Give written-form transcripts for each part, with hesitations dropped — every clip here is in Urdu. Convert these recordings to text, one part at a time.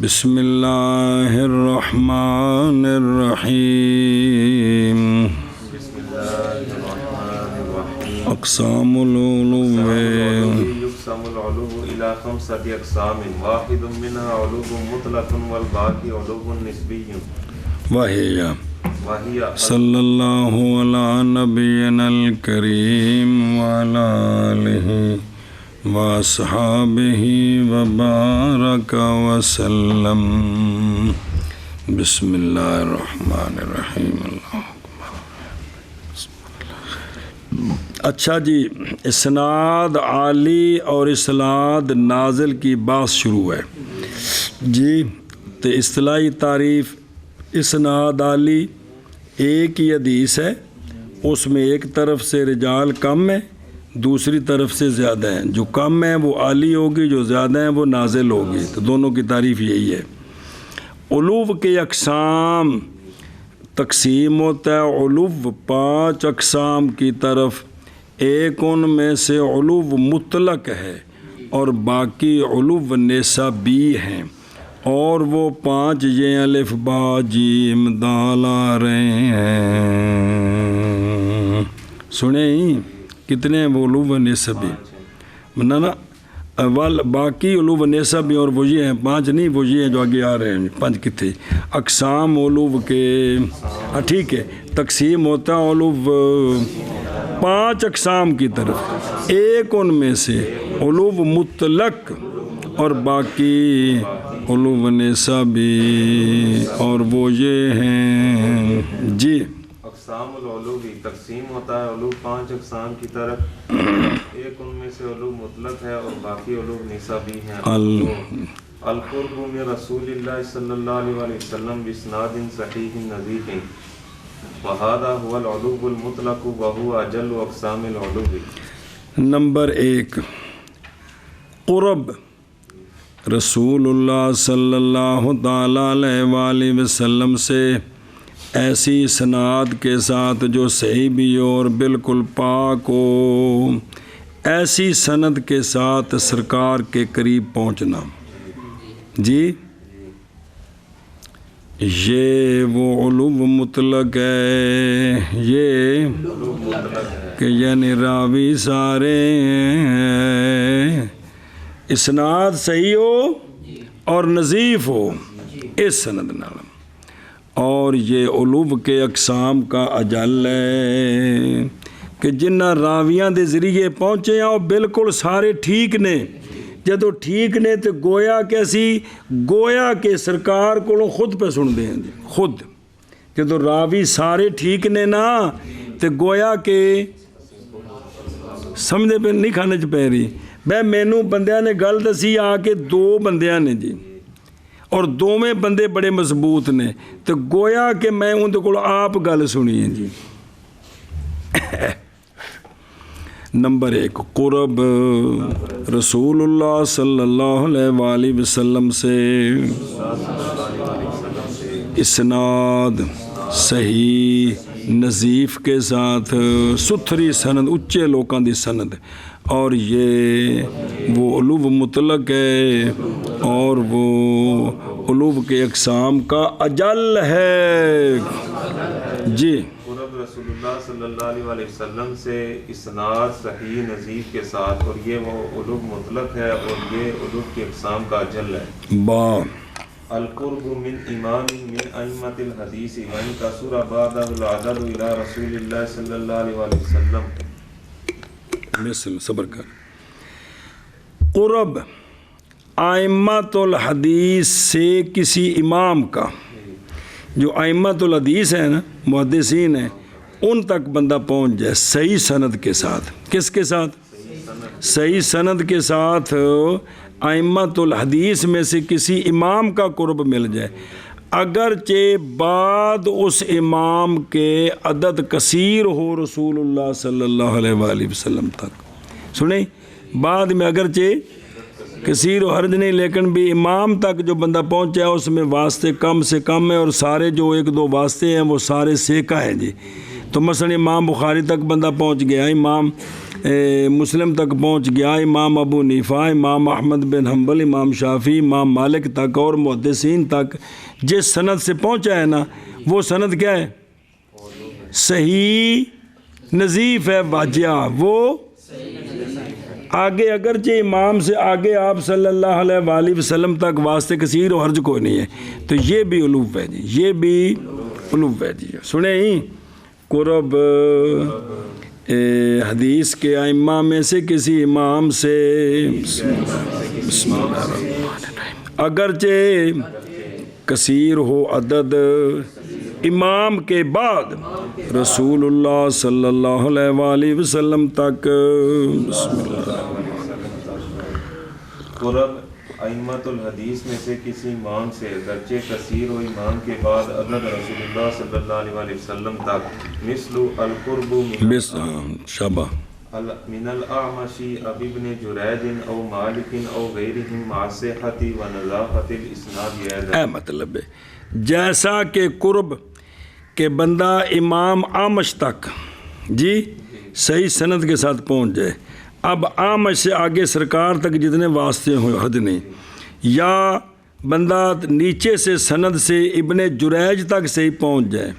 بسم اللہ الرحمن الرحیم اقسام العلو يقسم العلو إلى 5 أقسام واحد منها علو مطلق والباقي علو نسبي وهي صلی اللہ علی نبینا الکریم وعلی آلہ واصحابہ وبارک وسلم. بسم اللہ الرحمن الرحیم. اچھا جی، اسناد عالی اور اسناد نازل کی بات شروع ہے جی. تو اصطلاحی تعریف اسناد عالی ایک ہی حدیث ہے، اس میں ایک طرف سے رجال کم ہے، دوسری طرف سے زیادہ ہیں. جو کم ہیں وہ عالی ہوگی، جو زیادہ ہیں وہ نازل ہوگی. تو دونوں کی تعریف یہی ہے. علو کے اقسام تقسیم ہوتا ہے علو 5 اقسام کی طرف. ایک ان میں سے علو مطلق ہے اور باقی علو نسبی ہیں، اور وہ 5 یہ الف با جیم دال آ رہے ہیں. سنیں کتنے ہیں وہ علو نسبی؟ نا باقی علو نسبی اور وہ یہ ہیں 5 نہیں، وہ یہ ہیں جو آگے آ رہے ہیں. 5 کتنے اقسام علو کے؟ ٹھیک ہے. تقسیم ہوتا ہے علو 5 اقسام کی طرف. ایک ان میں سے علو مطلق اور باقی علو نسبی، اور وہ یہ ہیں جی. اقسام العلو تقسیم ہوتا ہے علو 5 اقسام کی طرف. ایک ان میں سے علو مطلق ہے اور باقی علو نسبی ہیں. القرب من رسول اللہ صلی اللہ علیہ وسلم باسناد صحیح نظیف، وهذا هو العلو المطلق وهو اجل اقسام العلو. نمبر 1، قرب رسول اللہ صلی اللہ تعالیٰ علیہ وآلہ وسلم سے ایسی اسناد کے ساتھ جو صحیح بھی ہو اور بالکل پاک ہو، ایسی سند کے ساتھ سرکار کے قریب پہنچنا جی. یہ وہ علو مطلق ہے، یہ کہ یعنی راوی سارے ہیں، اسناد صحیح ہو اور نظیف ہو اس سند نال. اور یہ علو کے اقسام کا اجل ہے کہ جنہ راویاں دے ذریعے پہنچے ہیں وہ بالکل سارے ٹھیک نے. جدو ٹھیک نے تو گویا کیسی؟ گویا کہ سرکار کو خود پہ سن دیں جی، خود. جدو راوی سارے ٹھیک نے نا تو گویا کہ سمجھے پہ نہیں کھانے چ پہ رہی. میں مینوں بندیاں نے گل دسی آ کے 2 بندیاں نے جی، اور دوویں بندے بڑے مضبوط نے، تو گویا کہ میں اندر کو آپ گل سنی ہے جی. نمبر 1، قرب رسول اللہ صلی اللہ علیہ وآلہ وسلم سے اسناد صحیح نظیف کے ساتھ، ستھری سند، اچے لوکاں دی سند. اور یہ وہ علو مطلق ہے اور وہ علو کے اقسام کا اجل ہے جی. قرب رسول اللہ صلی اللہ علیہ وسلم سے اسناد صحیح نظیف کے ساتھ، اور یہ وہ علو مطلق ہے اور یہ علو کے اقسام کا اجل ہے. القرب من امام من ائمۃ الحدیث وان کثر بعده العدد الى رسول اللہ صلی اللہ علیہ وسلم. صبر کر. قرب ائمۃ الحدیث سے کسی امام کا، جو ائمۃ الحدیث ہیں نا، محدثین ہیں، ان تک بندہ پہنچ جائے صحیح سند کے ساتھ. کس کے ساتھ؟ صحیح سند کے ساتھ ائمۃ الحدیث میں سے کسی امام کا قرب مل جائے، اگرچہ بعد اس امام کے عدد کثیر ہو رسول اللہ صلی اللہ علیہ وآلہ وسلم تک. سنیں، بعد میں اگرچہ کثیر و حرج نہیں، لیکن بھی امام تک جو بندہ پہنچا ہے اس میں واسطے کم سے کم ہے، اور سارے جو 1-2 واسطے ہیں وہ سارے سیکا ہیں جی. تو مثلا امام بخاری تک بندہ پہنچ گیا، امام مسلم تک پہنچ گیا، امام ابو حنیفہ، امام احمد بن حنبل، امام شافعی، امام مالک تک اور محدثین تک جس سند سے پہنچا ہے نا وہ سند کیا ہے؟ صحیح نظیف ہے، واجہ وہ آگے اگرچہ امام سے آگے آپ صلی اللہ علیہ وآلہ وسلم تک واسطے کثیر و حرج کوئی نہیں ہے، تو یہ بھی علو ہے جی، یہ بھی علو ہے جی۔ سنیں ہی قرب حدیث کے ائمہ میں سے کسی امام سے بسم اللہ الرحمن الرحیم اگرچہ کثیر ہو عدد، امام کے بعد رسول اللہ صلی اللہ علیہ وآلہ وسلم تک بسم اللہ۔ قرب ائمۃ الحدیث میں سے کسی امام سے اگرچہ کثیر و امام کے بعد عدد رسول اللہ صلی اللہ علیہ وآلہ وسلم تک، مثل القرب بس شابہ من الاعمش اب ابن جریج او مالک او غیرہم مع صحت و نظافت الاسناد ایضا۔ اے مطلب ہے جیسا کہ قرب کہ بندہ امام اعمش تک جی صحیح سند کے ساتھ پہنچ جائے، اب اعمش سے آگے سرکار تک جتنے واسطے ہوں حد نہیں، یا بندہ نیچے سے سند سے ابن جریج تک صحیح پہنچ جائے،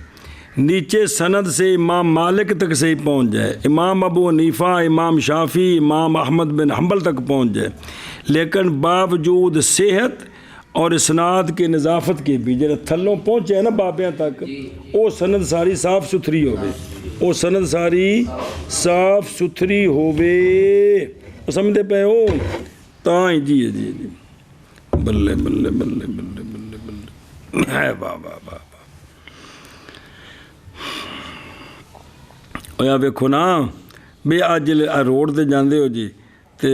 نیچے سند سے امام مالک تک صحیح پہنچ جائے، امام ابو حنیفہ، امام شافعی، امام احمد بن حنبل تک پہنچ جائے، لیکن باوجود صحت اور اسناد کی نظافت کے بھی جڑا تھلوں پہنچے ہے نا بابیاں تک، وہ سند ساری صاف ستھری ہوئے، وہ سند ساری صاف ستھری ہوئے، سمجھتے پہ ہو تائیں جی جی جی بلے بلے بلے بلے بلے بلے ہے واہ واہ واہ واہ۔ ویکھو نا بھی اج روڈ تے جاندے ہو جی تے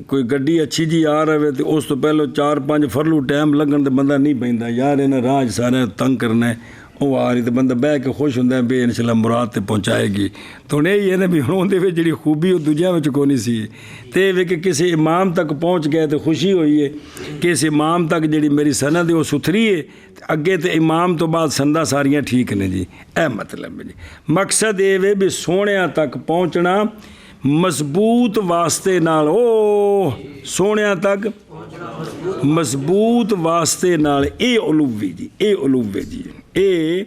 کوئی گڈی اچھی جی آ رہے تے اس تو پہلو 4-5 فرلو ٹائم لگن تے بندہ نہیں بہندا، یار انہیں راہ سارے تنگ کرنا ہے، وہ آ رہی تے بندہ بہ کے خوش ہوندا ہے بھی انشاءاللہ مراد تے پہنچائے گی، تو ہن یہ نا بھی ہن اون دے وچ جڑی خوبی وہ دوجیاں وچ کوئی نہیں سی، تے وی کہ کسی امام تک پہنچ گئے تے خوشی ہوئی ہے کہ اس امام تک جڑی میری سند ہے وہ ستھری ہے، اگے تے امام تو بعد سنداں ساریاں ٹھیک نے جی، اے مطلب ہے جی۔ مقصد یہ وے بھی سونیاں تک پہنچنا مضبوط واسطے نال، او سونیاں تک مضبوط واسطے نال، اے علوی جی، اے علوے جی، اے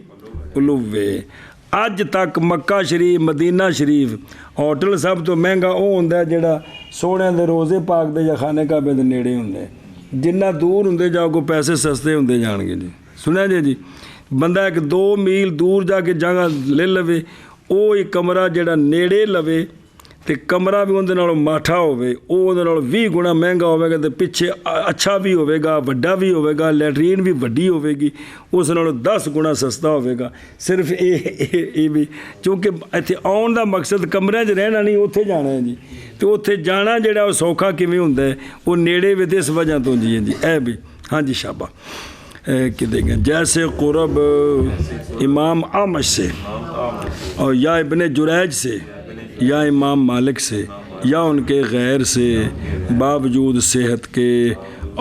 علوے۔ اج تک مکہ شریف، مدینہ شریف ہوٹل سب تو مہنگا وہ ہوندا ہے جڑا سونے دے روزے پاک دے یا خانے کعبے دے نیڑے ہوندے، جنہ دور ہوندے جاؤ کو پیسے سستے ہوندے جان گے جی، سنیا جی بندہ ایک 2 میل دور جا کے جگہ لے لوے، وہ ایک کمرہ جڑا نیڑے لوے تے کمرہ بھی اندر نالوں ماٹھا ہوئے، وہ اندر نالوں 20 گنا مہنگا ہوئے گا، تے پیچھے اچھا بھی ہوئے گا، وڈا بھی ہوئے گا، لیٹرین بھی وڈی ہوئے گی، اس نالوں 10 گنا سستا ہوئے گا، صرف اے بھی چونکہ ایتھے آن دا مقصد کمرے چ رہنا نہیں، اوتھے جانا ہے جی، تو اوتھے جانا جڑا وہ سوکھا کیویں ہوندا ہے، وہ نیڑے وچ اس وجہ تو جی اے بھی ہاں جی شابہ کہ دیکھیں جیسے قرب امام اعمش سے اور یا ابن جریج سے یا امام مالک سے یا ان کے غیر سے باوجود صحت کے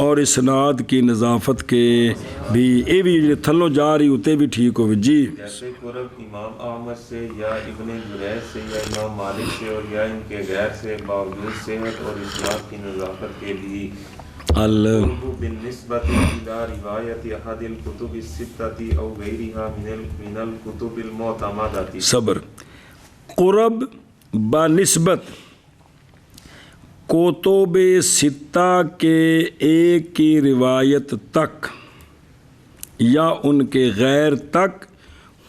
اور اسناد کی نظافت کے بھی اے بھی تھلوں جا رہی ہوتے بھی ٹھیک ہوئے جی۔ جیسے قرب امام احمد سے یا ابن جریج سے یا امام مالک سے اور یا ان کے غیر سے باوجود صحت اور اسناد کی نظافت کے بھی قرب بالنسبت الى روایت احد الکتب الستۃ او غیرها من الکتب المعتمدۃ۔ صبر، قرب بنسبت کتب ستہ کے ایک کی روایت تک یا ان کے غیر تک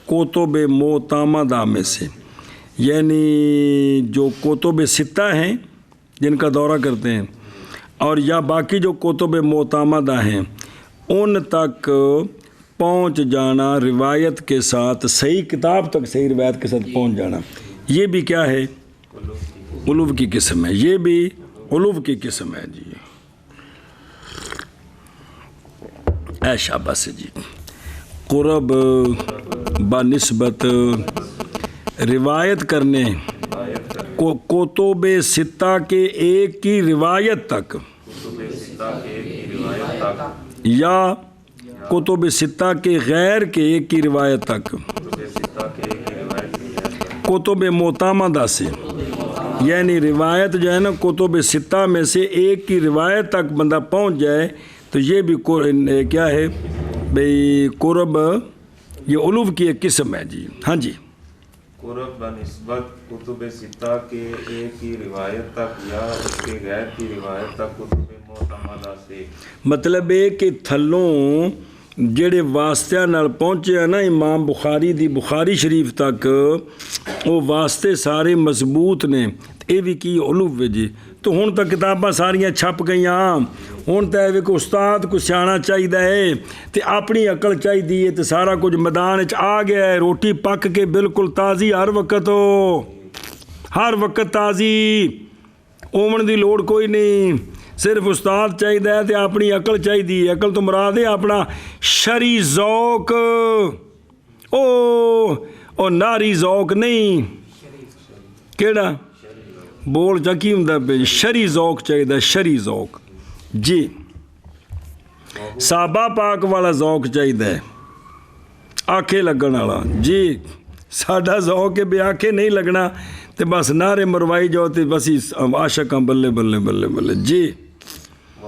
کتب معتمدہ میں سے، یعنی جو کتب ستہ ہیں جن کا دورہ کرتے ہیں اور یا باقی جو کتب معتمدہ ہیں ان تک پہنچ جانا، روایت کے ساتھ صحیح کتاب تک صحیح روایت کے ساتھ پہنچ جانا، یہ بھی کیا ہے؟ علو کی قسم ہے، یہ بھی علو کی قسم ہے جی۔ اے شاباش جی، قرب بنسبت روایت کرنے کو کتب ستہ کے ایک کی روایت تک یا کتب ستہ کے غیر کے ایک کی روایت تک کتب معتمدہ سے یعنی روایت جو ہے نا کتب ستہ میں سے ایک کی روایت تک بندہ پہنچ جائے تو یہ بھی کیا ہے بھئی قرب، یہ علو کی ایک قسم ہے جی. ہاں جی. قرب بنسبت کتب ستہ کے ایک کی روایت تک یا اس کے غیر کی روایت تک کتب معتمدہ سے. مطلب ہے کہ تھلوں جڑے واسطے نال پہنچے ہیں نا امام بخاری دی بخاری شریف تک، وہ واسطے سارے مضبوط نے. یہ بھی کی علو ہے جی. تو ہن تک کتاباں ساریاں چھپ گئیاں، ہن تو ہے کہ استاد کو سیاح چاہیے ہے تو اپنی عقل چاہیے تو سارا کچھ میدان آ گیا ہے. روٹی پک کے بالکل تازی ہر وقت ہو، ہر وقت تازی، اوون دی لوڑ کوئی نہیں. صرف استاد چاہیے تو اپنی عقل چاہیے. عقل تو مراد ہے اپنا شرعی ذوق، او ناری ذوق نہیں. کیڑا بول جا کی ہوں پہ شرعی ذوق چاہیے، شرعی ذوق جی. صحابہ پاک والا ذوق چاہیے، آنکھیں لگن والا جی. ساڈا ذوق ہے بے آنکھیں نہیں لگنا تو بس نعرے مروائی جاؤ تو بس عاشق ہاں بلے بلے بلے بلے جی.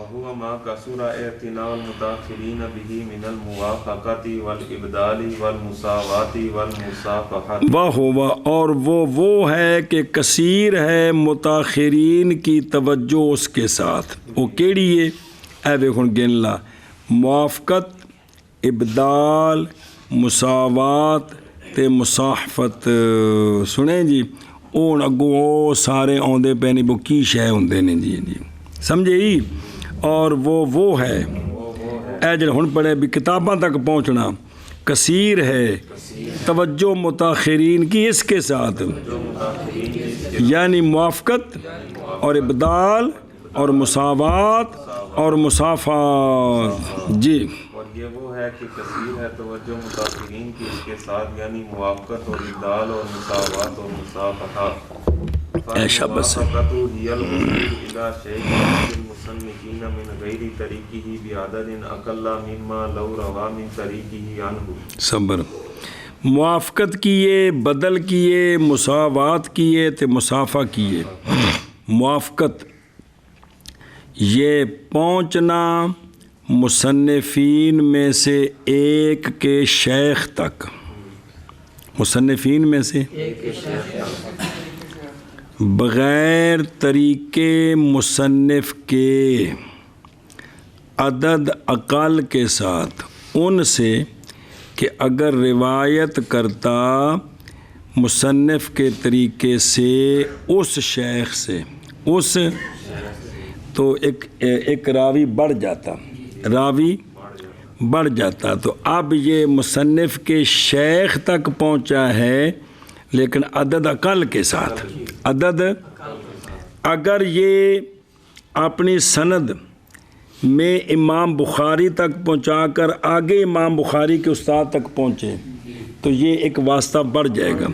وَهُوَ مَا كَثُرَ اعْتِنَاءُ الْمُتَأَخِّرِينَ بِهِ مِنَ الْمُوَافَقَةِ وَالْإِبْدَالِ وَالْمُسَاوَاةِ وَالْمُصَافَحَةِ. واہ، اور وہ ہے کہ کثیر ہے متاخرین کی توجہ اس کے ساتھ. وہ کیڑی ہے؟ اے ویکھو گن لا، موافقت، ابدال، مساوات تے مصاحفت. سنیں جی اون اگوں سارے آندے پے نے، وہ کی شے ہوندے نے جی جی سمجھے جی. اور وہ ہے اے جڑے ہن پڑھے بھی کتاباں تک پہنچنا کثیر ہے توجہ متاخرین کی اس کے ساتھ، یعنی موافقت اور ابدال اور مساوات اور مصافات جی. اور یہ وہ ہے کہ کثیر ہے توجہ متاخرین کی اس کے ساتھ، یعنی موافقت اور ابدال اور مساوات اور مصافحہ. ایشا بس فالموافقة هي الوصول إلى شيء المصنفين من غير طريقه بعدد أقل مما لو روى من طريقه عنه. صبر. موافقت کیے، بدل کیے، مساوات کیے تے مسافہ کیے. موافقت یہ پہنچنا مصنفین میں سے ایک کے شیخ تک، مصنفین میں سے بغیر طریقے مصنف کے عدد اقل کے ساتھ ان سے کہ اگر روایت کرتا مصنف کے طریقے سے اس شیخ سے، اس تو ایک راوی بڑھ جاتا، راوی بڑھ جاتا. تو اب یہ مصنف کے شیخ تک پہنچا ہے لیکن عدد اقل کے ساتھ. عدد اگر یہ اپنی سند میں امام بخاری تک پہنچا کر آگے امام بخاری کے استاد تک پہنچے تو یہ ایک واسطہ بڑھ جائے گا.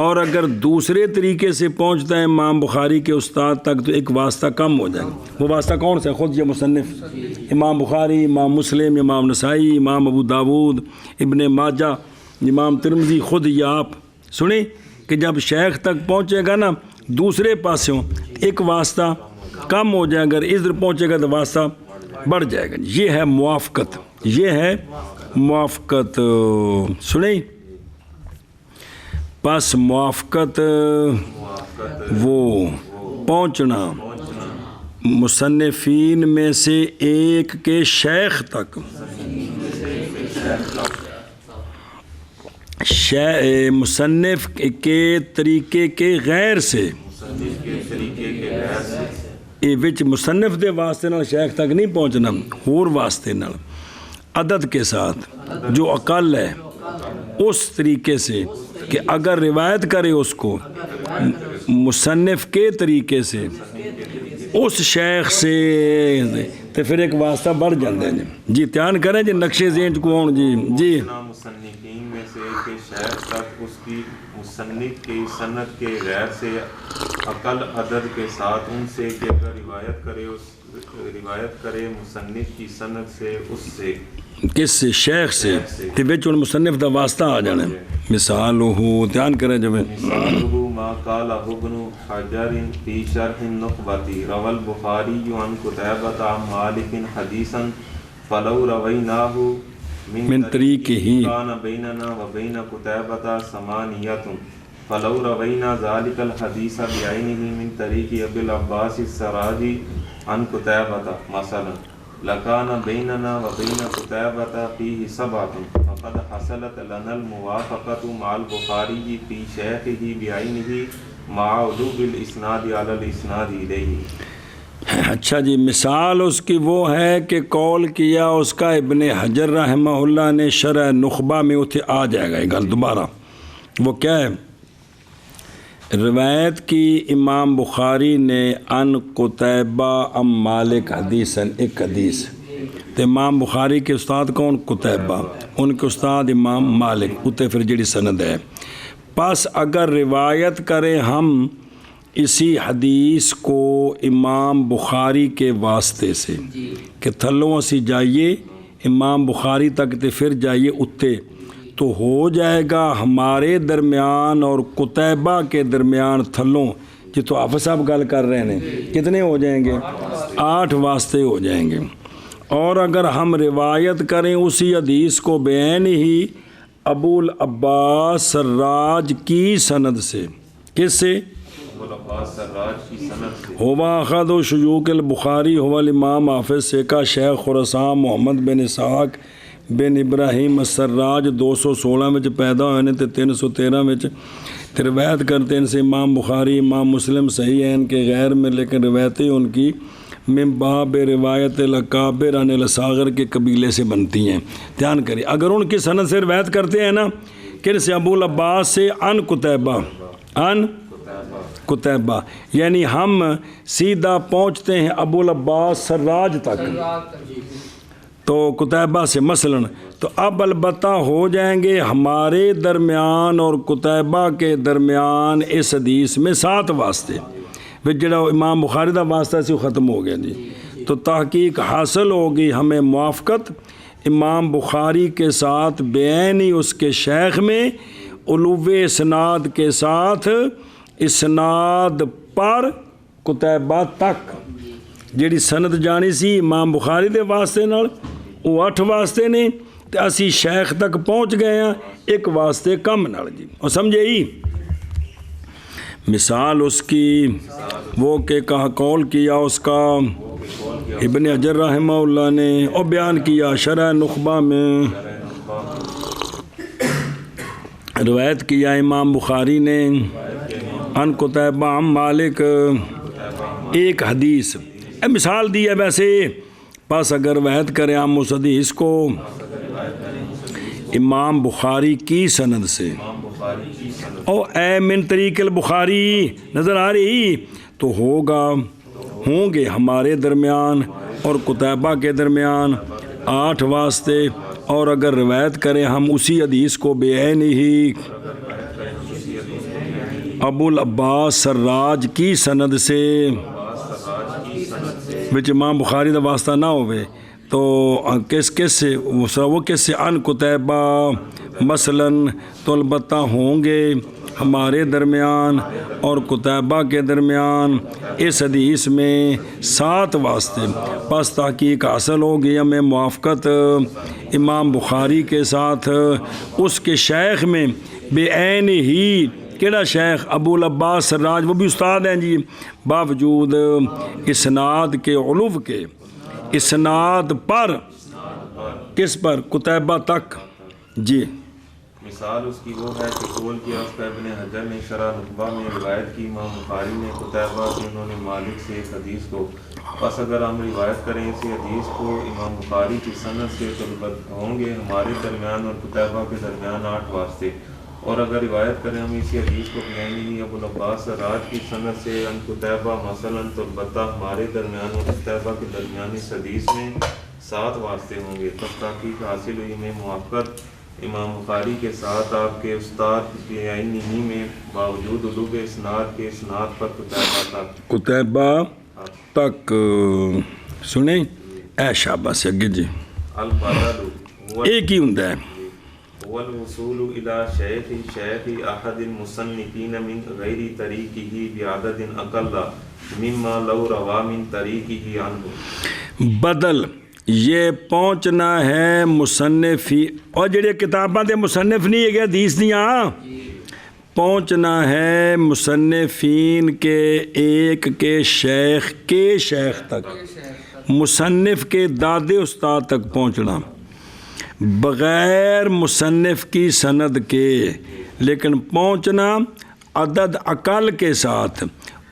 اور اگر دوسرے طریقے سے پہنچتا ہے امام بخاری کے استاد تک تو ایک واسطہ کم ہو جائے گا. وہ واسطہ کون سا ہے؟ خود یہ مصنف، امام بخاری، امام مسلم، امام نسائی، امام ابو داود، ابن ماجہ، امام ترمذی، خود یہ آپ سنیں کہ جب شیخ تک پہنچے گا نا دوسرے پاسوں ایک واسطہ کم ہو جائے گا، اگر ادھر پہنچے گا تو واسطہ بڑھ جائے گا. یہ ہے موافقت، یہ ہے موافقت. سنیں پس موافقت وہ پہنچنا مصنفین میں سے ایک کے شیخ تک، مصنف کے طریقے کے غیر سے، وچ مصنف دے واسطے نال شیخ تک نہیں پہنچنا، ہور واسطے نال عدد کے ساتھ جو اقل ہے اس طریقے سے کہ اگر روایت کرے اس کو مصنف کے طریقے سے اس شیخ سے تو پھر ایک واسطہ بڑھ جاندے ہیں جی. دھیان کریں جی نقشے ذہن کو ہون جی جی. مصنفین میں سے کہ شیخ تک اس کی مصنف کی سند کے غیر سے اقل عدد کے ساتھ ان سے کہ اگر روایت کرے مصنف کی سند سے اس سے کس سے؟ شیخ سے. تو بچ ان مصنف دا واسطہ آ جانا. مثال ہو دھیان کریں جب مثالہ ما قاله ابن حجر في شرح النخبة روى البخاري عن قتيبة عن مالك حديثا فلو رويناه من طريقه كان بيننا وبين قتيبة ثمانية فلو روينا ذلك الحديث بعينه من طريق أبي العباس السراجي عن قتيبة مثلا لكان بيننا وبين قتيبة فيه سبعة فقد حصلت لنا الموافقة مع البخاري في شيخه بعينه مع علو الإسناد على الإسناد إليه. اچھا جی، مثال اس کی وہ ہے کہ قول کیا اس کا ابن حجر رحمہ اللہ نے شرح نخبہ میں، اتھے آ جائے گا یہ گل دوبارہ. وہ کیا ہے؟ روایت کی امام بخاری نے ان قتیبہ ام مالک حدیثاً، ایک حدیث. تو امام بخاری کے استاد کون؟ قتیبہ. ان کے استاد امام مالک. اتنے پھر جڑی سند ہے. پس اگر روایت کریں ہم اسی حدیث کو امام بخاری کے واسطے سے کہ تھلوں اسی جائیے امام بخاری تک تے پھر جائیے اتے، تو ہو جائے گا ہمارے درمیان اور قتیبہ کے درمیان تھلوں، جی تو آپ صاحب گل کر رہے ہیں، کتنے ہو جائیں گے؟ 8 واسطے ہو جائیں گے. اور اگر ہم روایت کریں اسی حدیث کو بعین ہی ابو العباس سراج کی سند سے، کس سے؟ ہوا اخذ و شیوخ البخاری ہوا الامام حافظ سیکا شیخ خراسان محمد بن اسحاق بن ابراہیم السراج 216 میں پیدا ہوئے نے 313 میں روایت کرتے ہیں سے امام بخاری امام مسلم صحیح ہیں ان کے غیر میں، لیکن روایتیں ان کی من باب روایت الاکابر عن الاصاغر کے قبیلے سے بنتی ہیں. دھیان کریے، اگر ان کی سند سے روایت کرتے ہیں نا کہ سے ابو العباس سے ان قتیبہ، ان قتیبہ، یعنی ہم سیدھا پہنچتے ہیں ابو العباس سراج تک تو قتیبہ سے مثلاً، تو اب البتہ ہو جائیں گے ہمارے درمیان اور قتیبہ کے درمیان اس حدیث میں 7 واسطے، پھر جڑا امام بخاری دا واسطہ سے ختم ہو گیا جی. تو تحقیق حاصل ہوگی ہمیں موافقت امام بخاری کے ساتھ بعین ہی اس کے شیخ میں علو اسناد کے ساتھ اسناد پر قتیبہ تک. جیڑی سند جانی سی امام بخاری دے واسطے نال وہ 8 واسطے نے، تے اسی شیخ تک پہنچ گئے ہیں 1 واسطے کم نال جی. اور سمجھے ہی مثال اس کی وہ کہ کہا قول کیا اس کا ابن حجر رحمہ اللہ نے اور بیان کیا شرح نخبہ میں. روایت کیا امام بخاری نے ان قتیبہ عن مالک، ایک حدیث مثال دی ہے ویسے. پس اگر روایت کریں ہم اس حدیث کو امام بخاری کی سند سے، او اے من طریق البخاری، نظر آ رہی، تو ہوں گے ہمارے درمیان اور قتیبہ کے درمیان 8 واسطے. اور اگر روایت کریں ہم اسی حدیث کو بعین ہی ابو العباس سراج کی سند سے، وچ امام بخاری دا واسطہ نہ ہوئے، تو کس سے وہ کس سے ان قتیبہ مثلاً، تو البتہ ہوں گے ہمارے درمیان اور قتیبہ کے درمیان اس حدیث میں 7 واسطے. پس تحقیق حاصل ہوگی ہمیں موافقت امام بخاری کے ساتھ اس کے شیخ میں بعین ہی. کیڑا شیخ؟ ابو العباس سراج، وہ بھی استاد ہیں جی، باوجود اسناد کے علو کے، اسناد پر، کس پر؟ قتیبہ تک جی. مثال اس کی وہ ہے کہ قول کیا اس کا ابن حجر نے شرح نخبہ میں روایت کی امام بخاری نے قتیبہ سے انہوں نے مالک سے ایک حدیث کو. بس اگر ہم روایت کریں اسی حدیث کو امام بخاری کی سند سے، تو ہوں گے ہمارے درمیان اور قتیبہ کے درمیان 8 واسطے. اور اگر روایت کریں ہم اسی حدیث کو بعین ابو العباس سراج کی سند سے ان قتیبہ مثلاً، تو البتہ ہمارے درمیان اور قتیبہ کے درمیان اس حدیث میں 7 واسطے ہوں گے. تب تحقیق حاصل ہوئی میں موافقت امام بخاری کے ساتھ آپ کے استاد کے عین ہی میں باوجود علو اسناد کے اسناد پر قتیبہ تک سنیں اے شاباش اگے جی. البدل ایک ہی ہوندا ہے والوصول إلى شيخ أحد المصنفين من غير طريقه بعدد أقل مما لو روى من طريقه عنه. بدل یہ پہنچنا ہے مصنفی اور جڑے کتاباں دے مصنف نہیں ہے حدیث دیاں پہنچنا ہے مصنفین کے ایک کے شیخ تک مصنف کے دادے استاد تک پہنچنا بغیر مصنف کی سند کے لیکن پہنچنا عدد اقل کے ساتھ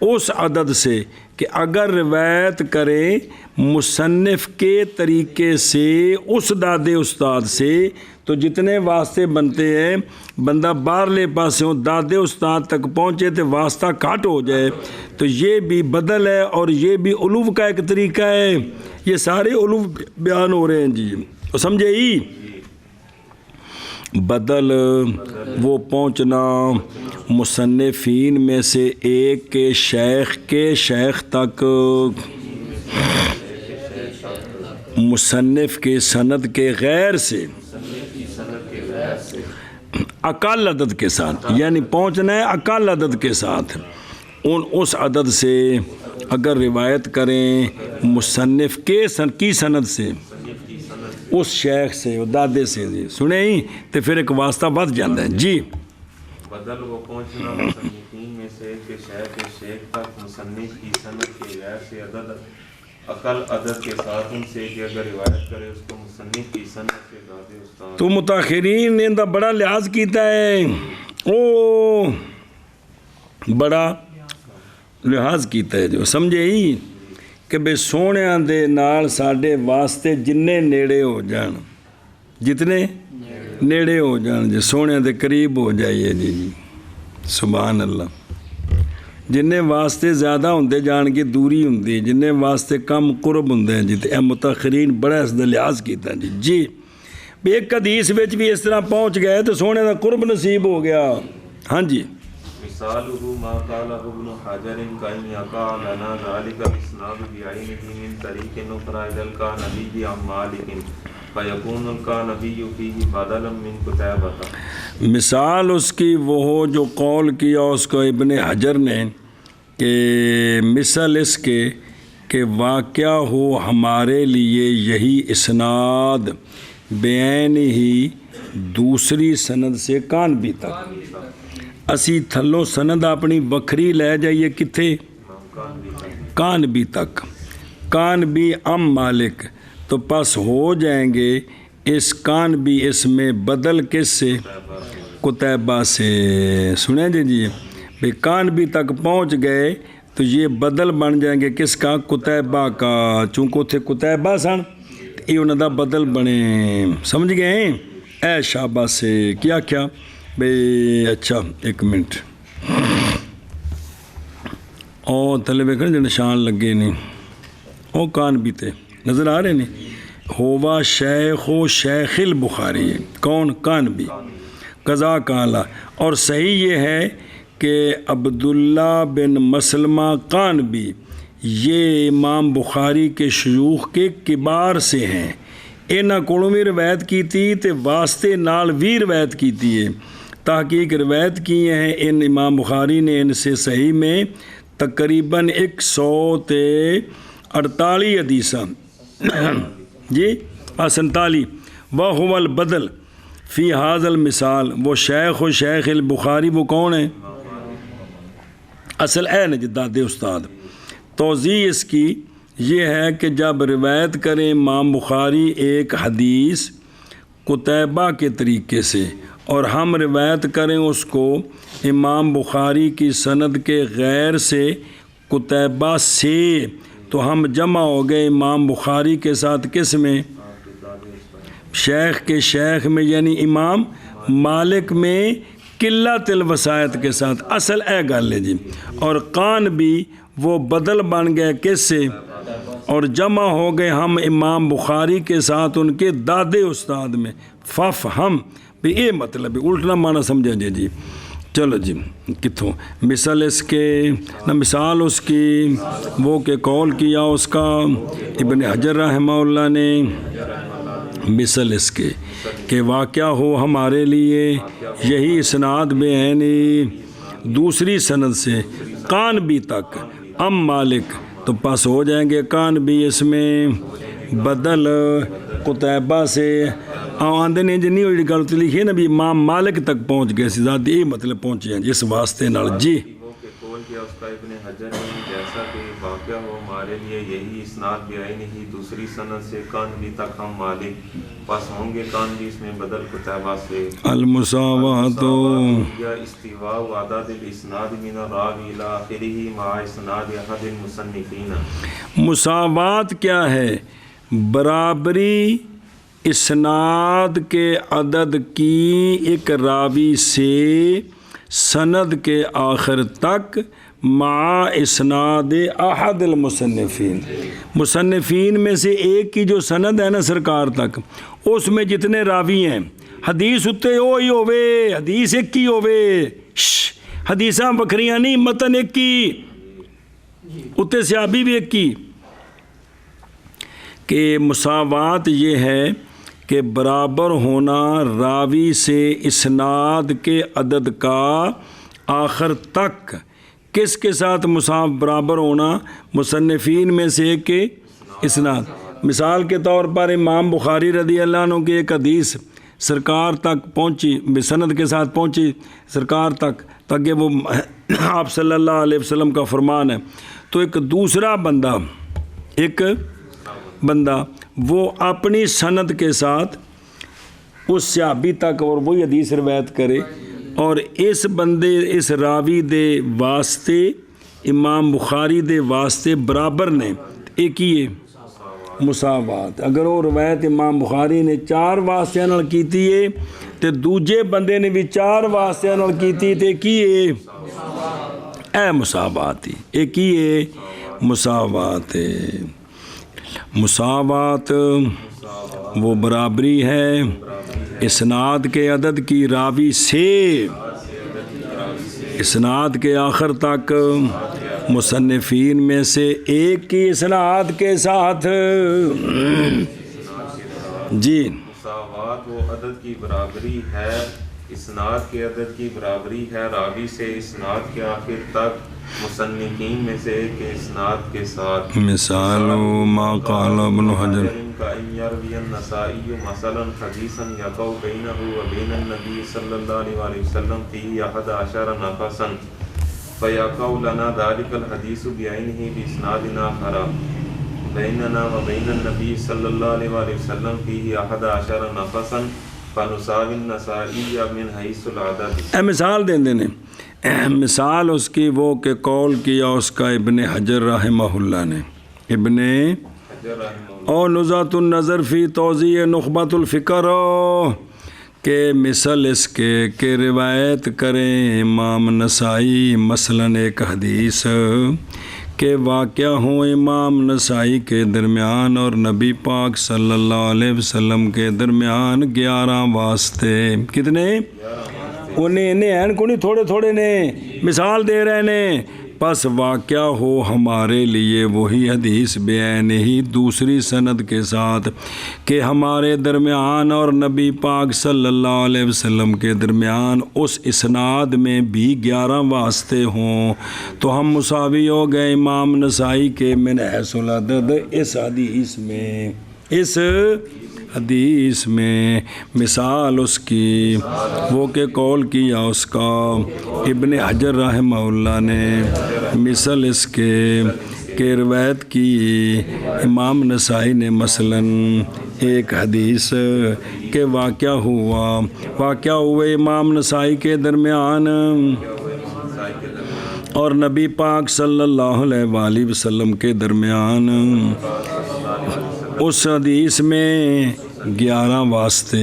اس عدد سے کہ اگر روایت کرے مصنف کے طریقے سے اس دادے استاد سے تو جتنے واسطے بنتے ہیں بندہ باہرلے پاسوں دادے استاد تک پہنچے تو واسطہ کٹ ہو جائے تو یہ بھی بدل ہے اور یہ بھی علو کا ایک طریقہ ہے یہ سارے علو بیان ہو رہے ہیں جی سمجھے ہی بدل وہ پہنچنا مصنفین میں سے ایک کے شیخ تک مصنف کے سند کے غیر سے اقل عدد کے ساتھ یعنی پہنچنا ہے اقل عدد کے ساتھ اس عدد سے اگر روایت کریں مصنف کی سند سے اس شیخ سے دادے سے جی سنیں ہی تو پھر ایک واسطہ بڑھ جاتا ہے جی بدل وہ پہنچنا مصنفین میں سے کہ شیخ تک مصنف کی سند کے غیر سے اقل عدد کے ساتھ ان سے کہ اگر روایت کرے اس کو مصنف کی سند سے دادے استاد تو متاخرین نے اندہ بڑا لحاظ کیتا ہے بڑا لحاظ کیتا ہے جو سمجھے ہی کہ بے سونے دے نال ساڑھے واسطے جتنے نیڑے ہو جان جتنے نیڑے ہو جان جی سونے دے قریب ہو جائیے جی سبحان اللہ جنہیں واسطے زیادہ ہوندے جان کی دوری ہوندی جنہیں واسطے کم قرب ہوندے ہیں جی تو اے متاخرین بڑا اس دا لحاظ کیتا ہے جی ایک حدیث وچ بھی اس طرح پہنچ گئے تو سونے دا قرب نصیب ہو گیا ہاں جی مثالہ ما قالہ ابن حجر کائن یقع لنا ذالک الاسناد بعینہ من طریق اخری ذلک نبی عن مالک فیکون النبی فیہ بدلا من قتیبہ مثال اس کی وہ ہو جو قول کیا اس کو ابن حجر نے کہ مثل اس کے کہ واقعہ ہو ہمارے لیے یہی اسناد بعین ہی دوسری سند سے کانبی تک اسی تھلوں سند اپنی وکھری لے جائیے کتھے کانبی تک کانبی ام مالک تو پس ہو جائیں گے اس کانبی اس میں بدل کس سے قتیبہ سے سنیں جی بھئی کانبی تک پہنچ گئے تو یہ بدل بن جائیں گے کس کا قتیبہ کا چونکہ تھے قتیبہ سن یہ انہوں دا بدل بنے سمجھ گئے ہیں اے شابہ سے کیا بھئی اچھا ایک منٹ تھلے ویکھن جو نشان لگے نہیں کانبی تے نظر آ رہے نہیں ہوا شیخ البخاری کون کانبی قضا کالا اور صحیح یہ ہے کہ عبداللہ بن مسلمہ کانبی یہ امام بخاری کے شیوخ کے کبار سے ہیں انہاں کولوں بھی روایت کی تھی تے واسطے نال بھی روایت کی تھی ہے تحقیق روایت کی ہیں ان امام بخاری نے ان سے صحیح میں تقریباً 148 حدیثاں جی 47 وَهُوَ الْبَدْلُ فی هذا المثال وہ شیخ البخاری وہ کون ہے اصل اے نجداد استاد توضیح اس کی یہ ہے کہ جب روایت کریں امام بخاری ایک حدیث قتیبہ کے طریقے سے اور ہم روایت کریں اس کو امام بخاری کی سند کے غیر سے قتیبہ سے تو ہم جمع ہو گئے امام بخاری کے ساتھ کس میں شیخ کے شیخ میں یعنی امام مالک میں قلت الوسائط کے ساتھ اصل اے گل ہے جی اور قان بھی وہ بدل بن گئے کس سے اور جمع ہو گئے ہم امام بخاری کے ساتھ ان کے دادے استاد میں ہم بھی یہ مطلب ہے الٹنا معنی سمجھا جی چلو جی کتوں مثال اس کے نہ مثال اس کی وہ کہ قول کیا اس کا ابن حجر رحمہ اللہ نے مثل اس کے کہ واقعہ ہو ہمارے لیے یہی اسناد بعینی دوسری سند سے کان بھی تک ام مالک تو پس ہو جائیں گے کان بھی اس میں بدل قطعبہ سے آندے نے جی نہیں ہوئی گل تو لکھی نا بھی امام مالک تک پہنچ گئے سی ذات یہ مطلب پہنچے ہیں جس واسطے نال جی قول کیا اس کا ابن حجر نے جیسا کہ واقعہ ہو ہمارے لیے یہی اسناد بعینی ہی دوسری سند سے کان بھی تک ہم مالک پس ہوں گے کان بھی اس میں بدل قطعبہ سے المساوات یا استواء عدد الاسناد من الراوی الی آخرہ مع اسناد احد المصنفین مساوات کیا ہے برابری اسناد کے عدد کی ایک راوی سے سند کے آخر تک مع اسناد احد المصنفین مصنفین میں سے ایک کی جو سند ہے نا سرکار تک اس میں جتنے راوی ہیں حدیث اتے ہوئی ہوئے حدیث ایک کی ہوئے حدیثاں بکھریاں نہیں متن ایک کی اتے صحابی بھی ایک کی کہ مساوات یہ ہے کہ برابر ہونا راوی سے اسناد کے عدد کا آخر تک کس کے ساتھ برابر ہونا مصنفین میں سے ایک کے اسناد مثال کے طور پر امام بخاری رضی اللہ عنہ کی ایک حدیث سرکار تک پہنچی سند کے ساتھ پہنچی سرکار تک تاکہ وہ آپ صلی اللہ علیہ وسلم کا فرمان ہے تو ایک دوسرا بندہ وہ اپنی سند کے ساتھ اس صحابی تک اور وہی حدیث روایت کرے اور اس بندے اس راوی دے واسطے امام بخاری دے واسطے برابر نے ایک ہی ہے مساوات اگر وہ روایت امام بخاری نے 4 واسطے نال کیتی ہے تے دوجے بندے نے بھی 4 واسطے نال کیتی تے کی ہے اے مساوات ہی ایک ہی ہے مساوات ہے مساوات وہ برابری ہے اسناد کے عدد کی راوی سے اسناد کے آخر تک مصنفین میں سے ایک کی اسناد کے ساتھ جی مساوات وہ عدد کی برابری ہے اسناد کے عدد کی برابری ہے راوی سے اسناد کے آخر تک مصنفین میں سے ایک اسناد کے ساتھ مثال ما قال ابن حجر کا ان یروی النسائی مثلا حدیثا یقع بینہ و بین النبی صلی اللہ علیہ وسلم فی 11 نفسا فیقع لنا ذلك الحدیث بعینہ باسناد آخر بیننا و بین النبی صلی اللہ علیہ وسلم فی 11 نفسا فنساوی النسائی من حیث العدد مثال دیں دینے مثال اس کی وہ کہ قول کیا اس کا ابن حجر رحمہ اللہ نے ابن اور نزہۃ النظر فی توضیح نخبۃ الفکر کہ مثل اس کے کہ روایت کریں امام نسائی مثلاً ایک حدیث کہ واقعہ ہوں امام نسائی کے درمیان اور نبی پاک صلی اللہ علیہ وسلم کے درمیان 11 واسطے کتنے انہیں ہیں کو نہیں تھوڑے تھوڑے نے مثال دے رہے نے پس واقعہ ہو ہمارے لیے وہی حدیث بعین ہی دوسری سند کے ساتھ کہ ہمارے درمیان اور نبی پاک صلی اللہ علیہ وسلم کے درمیان اس اسناد میں بھی 11 واسطے ہوں تو ہم مساوی ہو گئے امام نسائی کے من حیث العدد اس حدیث میں مثال اس کی وہ کہ قول کیا اس کا ابن حجر رحمہ اللہ نے مثل اس کے کہ روایت کی امام نسائی نے مثلاً ایک حدیث کہ واقعہ ہوئے امام نسائی کے درمیان اور نبی پاک صلی اللہ علیہ وآلہ وسلم کے درمیان اس حدیث میں 11 واسطے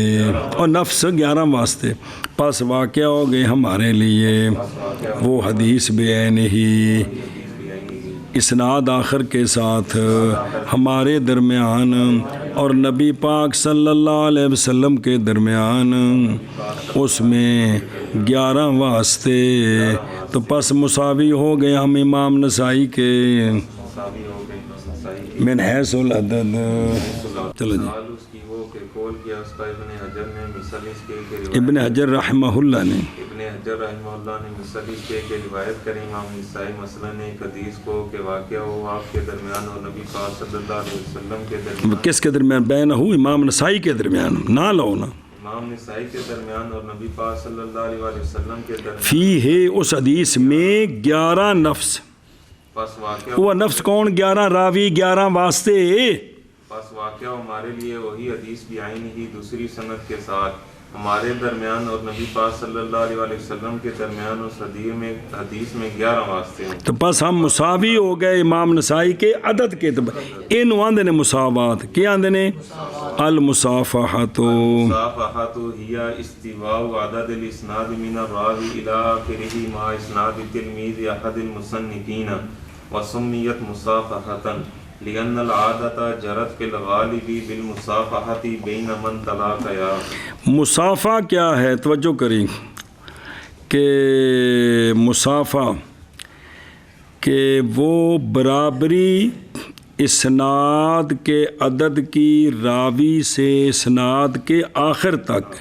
اور نفس 11 واسطے پس واقعہ ہو گئے ہمارے لیے وہ حدیث بعین ہی اسناد آخر کے ساتھ ہمارے درمیان اور نبی پاک صلی اللہ علیہ وسلم کے درمیان اس میں 11 واسطے تو پس مساوی ہو گئے ہم امام نسائی کے من حیث العدد چلو جی مسلس کے روایت ابن حجر رحمہ اللہ نے ابن حجر رحمہ اللہ نے مسلس کے روایت کری امام نسائی مثلا نے ایک حدیث کو کہ واقعہ ہو آپ کے درمیان اور نبی پاک صلی اللہ علیہ وسلم کے درمیان. کس کے درمیان بین ہو؟ امام نسائی کے درمیان نہ لو نا، امام نسائی کے درمیان اور نبی پاک صلی اللہ علیہ وسلم کے درمیان. فی ہے اس حدیث میں 11 نفس. پس واقعہ وہ نفس کون؟ 11 راوی 11 واسطے. پس واقعہ ہمارے لیے وہی حدیث بھی آئی نہیں دوسری سند کے ساتھ ہمارے درمیان اور نبی پاک صلی اللہ علیہ وسلم کے درمیان اس حدیث میں 11 واسطے ہیں. تو بس ہم مساوی ہو گئے امام نسائی کے عدد کے. ان آندے نے مساوات کیا آندے نے؟ المصافحۃ المصافحۃ ہی استواء عدد الاسناد من الراوی الی آخرہ مع اسناد تلمیذ احد المصنفین وسمیت مصافحۃ لأن العادة جرت في الغالب بالمصافحة بين من تلاقيا. مصافحہ کیا ہے؟ توجہ کریں کہ مصافحہ کہ وہ برابری اسناد کے عدد کی راوی سے اسناد کے آخر تک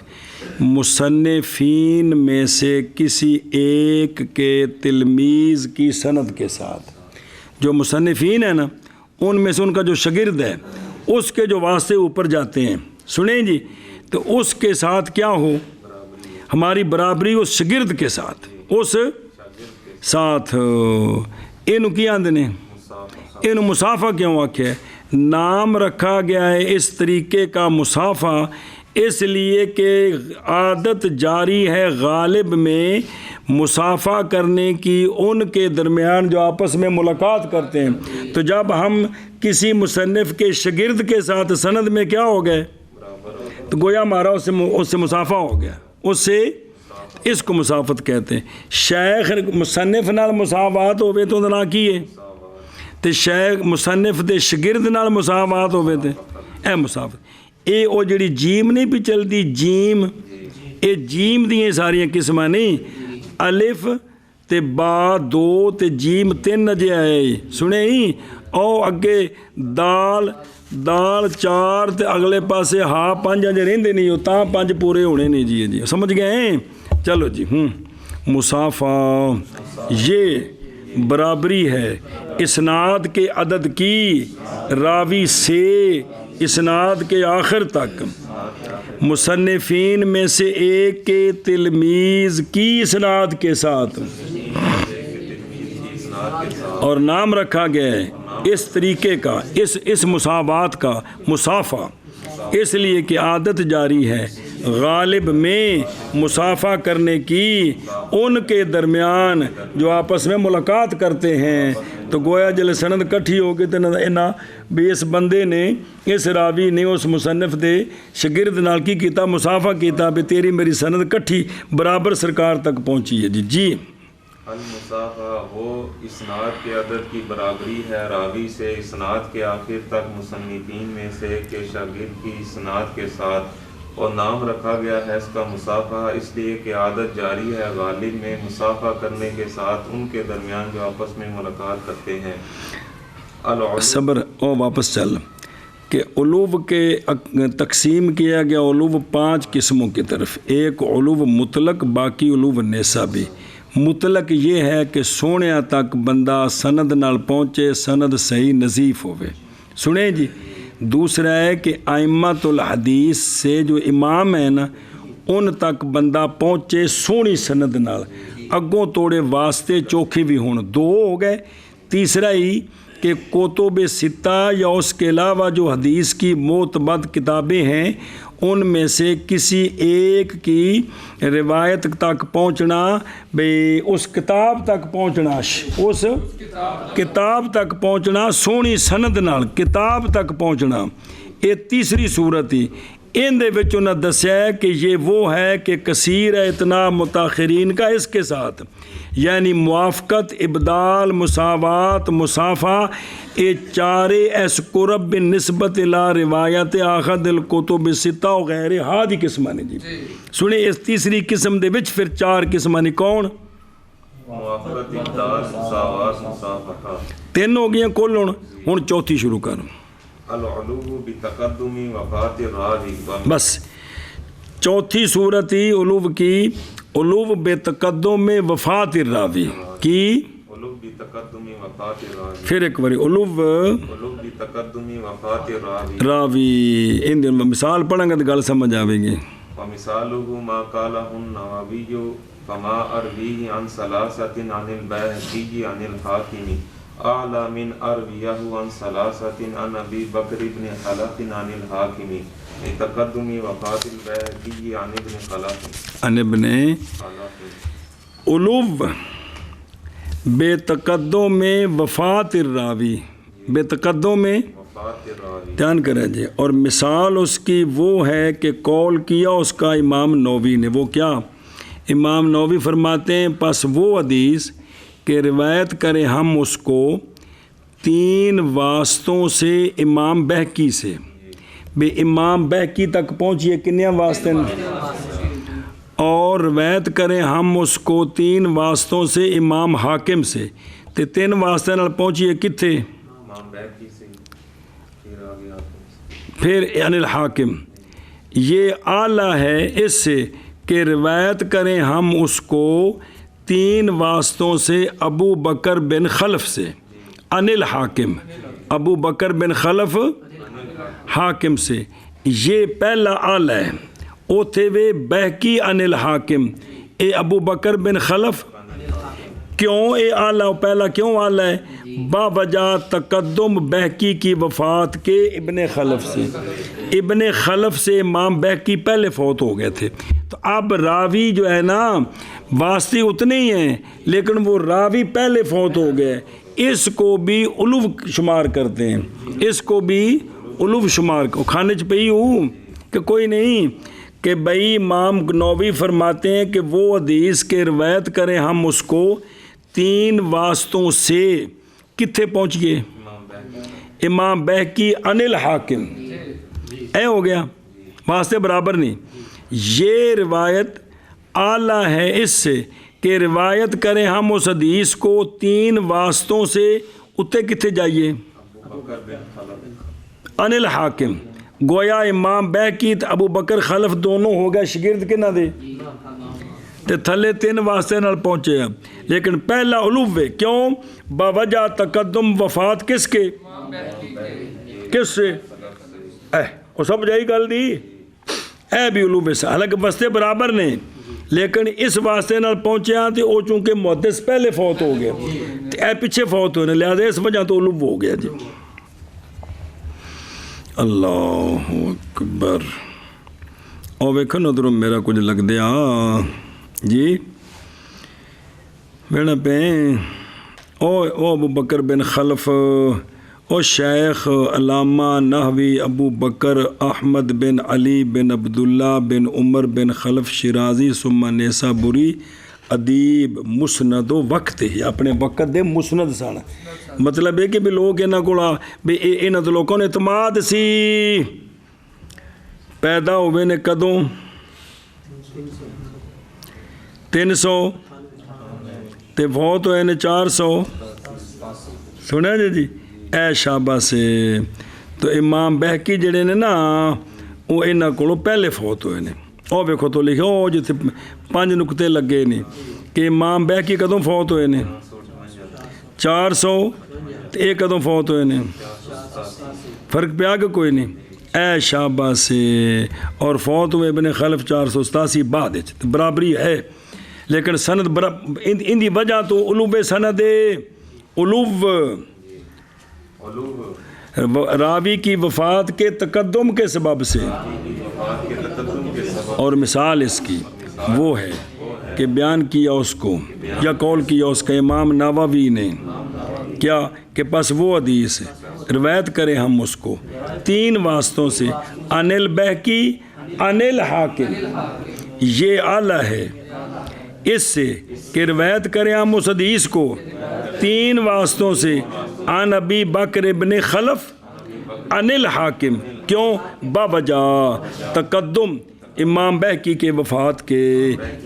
مصنفین میں سے کسی ایک کے تلمیذ کی سند کے ساتھ. جو مصنفین ہیں نا ان میں سے ان کا جو شاگرد ہے اس کے جو واسطے اوپر جاتے ہیں، سنیں جی، تو اس کے ساتھ کیا ہو؟ ہماری برابری اس شاگرد کے ساتھ، اس ساتھ. ان کی آندے نے ان مصافحہ کیوں آکھے؟ نام رکھا گیا ہے اس طریقے کا مصافحہ اس لیے کہ عادت جاری ہے غالب میں مصافحہ کرنے کی ان کے درمیان جو آپس میں ملاقات کرتے ہیں. تو جب ہم کسی مصنف کے شاگرد کے ساتھ سند میں کیا ہو گئے تو گویا ہمارا اس سے مصافحہ ہو گیا. اس سے اس کو مصافحت کہتے ہیں. شیخ مصنف نال مساوات ہوئے تو نہ کیے تے شیخ مصنف دے شاگرد نال مساوات ہوئے تے اے مصافحت. اے او جڑی جیم نہیں پی چلتی جیم، اے جیم دیاں ساریاں قسماں نہیں. الف تے با 2 تے جیم 3 اجے آئے سنے ہی. او اگے دال 4 تے اگلے پاسے ہا 5 اجے رہندے نہیں ہو تاں 5 پورے ہونے نہیں. جی سمجھ گئے؟ چلو جی. مصافحہ یہ برابری ہے اسناد کے عدد کی راوی سے اسناد کے آخر تک مصنفین میں سے ایک کے تلمیذ کی اسناد کے ساتھ. اور نام رکھا گیا ہے اس طریقے کا اس مساوات کا مصافحہ اس لیے کہ عادت جاری ہے غالب میں مصافحہ کرنے کی ان کے درمیان جو آپس میں ملاقات کرتے ہیں. تو گویا جلے سند کٹھی ہو گئی تو انہاں بھی اس بندے نے اس راوی نے اس مصنف دے شاگرد نال کی کیتا مصافحہ کیتا بھی تیری میری سند کٹھی برابر سرکار تک پہنچی ہے. جی المصافحہ وہ اسناد کے عدد کی برابری ہے راوی سے اسناد کے آخر تک مصنفین میں سے کے شاگرد کی اسناد کے ساتھ. اور نام رکھا گیا ہے اس کا مصافحہ اس لیے کہ عادت جاری ہے غالب میں مصافحہ کرنے کے ساتھ ان کے درمیان جو آپس میں ملاقات کرتے ہیں. صبر او واپس چل کہ علو کے تقسیم کیا گیا علو 5 قسموں کی طرف. ایک علو مطلق، باقی علو نسبی. مطلق یہ ہے کہ سونیا تک بندہ سند نال پہنچے، سند صحیح نظیف ہوئے. سنیں جی. دوسرا ہے کہ ائمۃ الحدیث سے جو امام ہیں نا ان تک بندہ پہنچے سونی سند نال، اگوں توڑے واسطے چوکھے بھی ہون. 2 ہو گئے. تیسرا ہی کہ کتب 6 یا اس کے علاوہ جو حدیث کی معتمد کتابیں ہیں ان میں سے کسی ایک کی روایت تک پہنچنا، بھئی اس کتاب تک پہنچنا، اس کتاب تک پہنچنا سونی سند نال کتاب تک پہنچنا. یہ تیسری صورت ہی. ان دے وچ انہاں دسیا ہے کہ یہ وہ ہے کہ کثیر ہے اتنا متاخرین کا اس کے ساتھ، یعنی موافقت، ابدال، مساوات، مصافحہ، یہ 4 اس قرب بالنسبت الى روایت احد الکتب 6 وغیرہ ہادی قسمہ نے. جی سنیں اس تیسری قسم دے وچ پھر 4 قسمہ نے کون؟ موافقت، ابدال، مساوات، مصافحہ. 3 ہو گئیں کل. ہن چوتھی شروع کر. العلو بتقدم وفات الراوی. بس چوتھی صورت ہی علو کی، علو بے تقدم میں وفات الراوی کی، علو بتقدم وفات الراوی، پھر ایک باری علو علو بتقدم وفات الراوی، راوی، ان دنوں مثال پڑھیں گے تو گل سمجھ آئے گی. ومثاله ما قاله النووي فما أرويه عن ثلاثة عن البيهقي عن الحاكم أعلى من أرويه عن ثلاثة عن أبي بكر بن خلف عن الحاكم لتقدم وفاة البيهقي عن ابن خلف عن ابن خلف. علو بے تقدم میں وفات الراوی، بے تقدم میں وفات الراوی، دھیان کریں جی. اور مثال اس کی وہ ہے کہ قول کیا اس کا امام نووی نے. وہ کیا؟ امام نووی فرماتے ہیں پس وہ حدیث کہ روایت کریں ہم اس کو 3 واسطوں سے امام بہقی سے. بے امام بہقی تک پہنچیے کنیا واسطے ہیں؟ اور روایت کریں ہم اس کو 3 واسطوں سے امام حاکم سے. تے 3 واسطے نال پہنچیے کتھے؟ امام بیہقی سے، پھر آگے حاکم سے، پھر عن الحاکم. یہ اعلیٰ ہے اس سے کہ روایت کریں ہم اس کو 3 واسطوں سے ابو بکر بن خلف سے، عن الحاکم، ابو بکر بن خلف حاکم سے. یہ پہلا اعلیٰ ہے. اوتھے وے بہقی عن الحاکم، اے ابو بکر بن خلف. کیوں اے اعلیٰ پہلا کیوں اعلیٰ ہے؟ با وجہ تقدم بہقی کی وفات کے ابن خلف سے. ابن خلف سے امام بہقی پہلے فوت ہو گئے تھے. تو اب راوی جو ہے نا واسطے اتنے ہی ہیں لیکن وہ راوی پہلے فوت ہو گئے. اس کو بھی علو شمار کرتے ہیں، اس کو بھی علو شمار. کھانے چ پئی ہوں کہ کوئی نہیں کہ بھئی امام نووی فرماتے ہیں کہ وہ حدیث کے روایت کریں ہم اس کو 3 واسطوں سے کتھے پہنچ گئے؟ امام بہقی عن الحاکم. اے ہو گیا، واسطے برابر نہیں. یہ روایت اعلیٰ ہے اس سے کہ روایت کریں ہم اس حدیث کو 3 واسطوں سے اتنے کتھے جائیے؟ عن الحاکم. گویا امام بہقی ابو بکر خلف دونوں ہو گئے شگرد کے نہ دے تے تھلے 3 واسطے نال پہنچے ہیں. لیکن پہلا علو ہے. کیوں؟ باوجہ تقدم وفات کس کے؟ کس سے؟ وہ سب جائی گل دی اے بھی علو سے. حالانکہ واسطے برابر نے لیکن اس واسطے نال پہنچے ہیں تو وہ چونکہ محدث پہلے فوت ہو گئے اے پیچھے فوت ہونے لہذا اس وجہ تو علو ہو گیا جی. اللہ اکبر. اور ویکھو نا ادھروں میرا کچھ لگ دیا جی میرا پہ او ابو بکر بن خلف، او شیخ علامہ نحوی ابو بکر احمد بن علی بن عبداللہ بن عمر بن خلف شیرازی ثم نیسابوری ادیب مسند و وقت ہی اپنے وقت دے مسند سن. مطلب ہے کہ بھی لوگ انہاں کول بھی انہاں تے لوکاں نے اعتماد سی. پیدا ہوئے نے کدوں 300 تے فوت ہوئے نے 400. سنیا جی اے شابہ سے. تو امام بہقی جڑے نے نا وہ انہاں کولوں پہلے فوت ہوئے نے. او ویکھو تو لکھو او جتھے 5 نقطے لگے نے کہ امام بہقی کدوں فوت ہوئے نے 400 تے ایک کدوں فوت ہوئے نے. فرق پیا کہ کوئی نہیں. اے شابہ سے. اور فوت ہوئے ابن خلف 487 بعد برابری ہے لیکن سند ان دی وجہ تو علو سند علو راوی کی وفات کے تقدم کے سبب سے. اور مثال اس کی وہ ہے کہ بیان کیا اس کو یا قول کیا اس کا امام نووی نے کیا کہ پس وہ حدیث روایت کریں ہم اس کو 3 واسطوں سے عن البہقی عن الحاکم. یہ اعلیٰ ہے اس سے کہ روایت کریں ہم اس حدیث کو 3 واسطوں سے عن ابی بکر ابن خلف عن الحاکم. کیوں؟ باوجہ تقدم امام بہقی کے وفات کے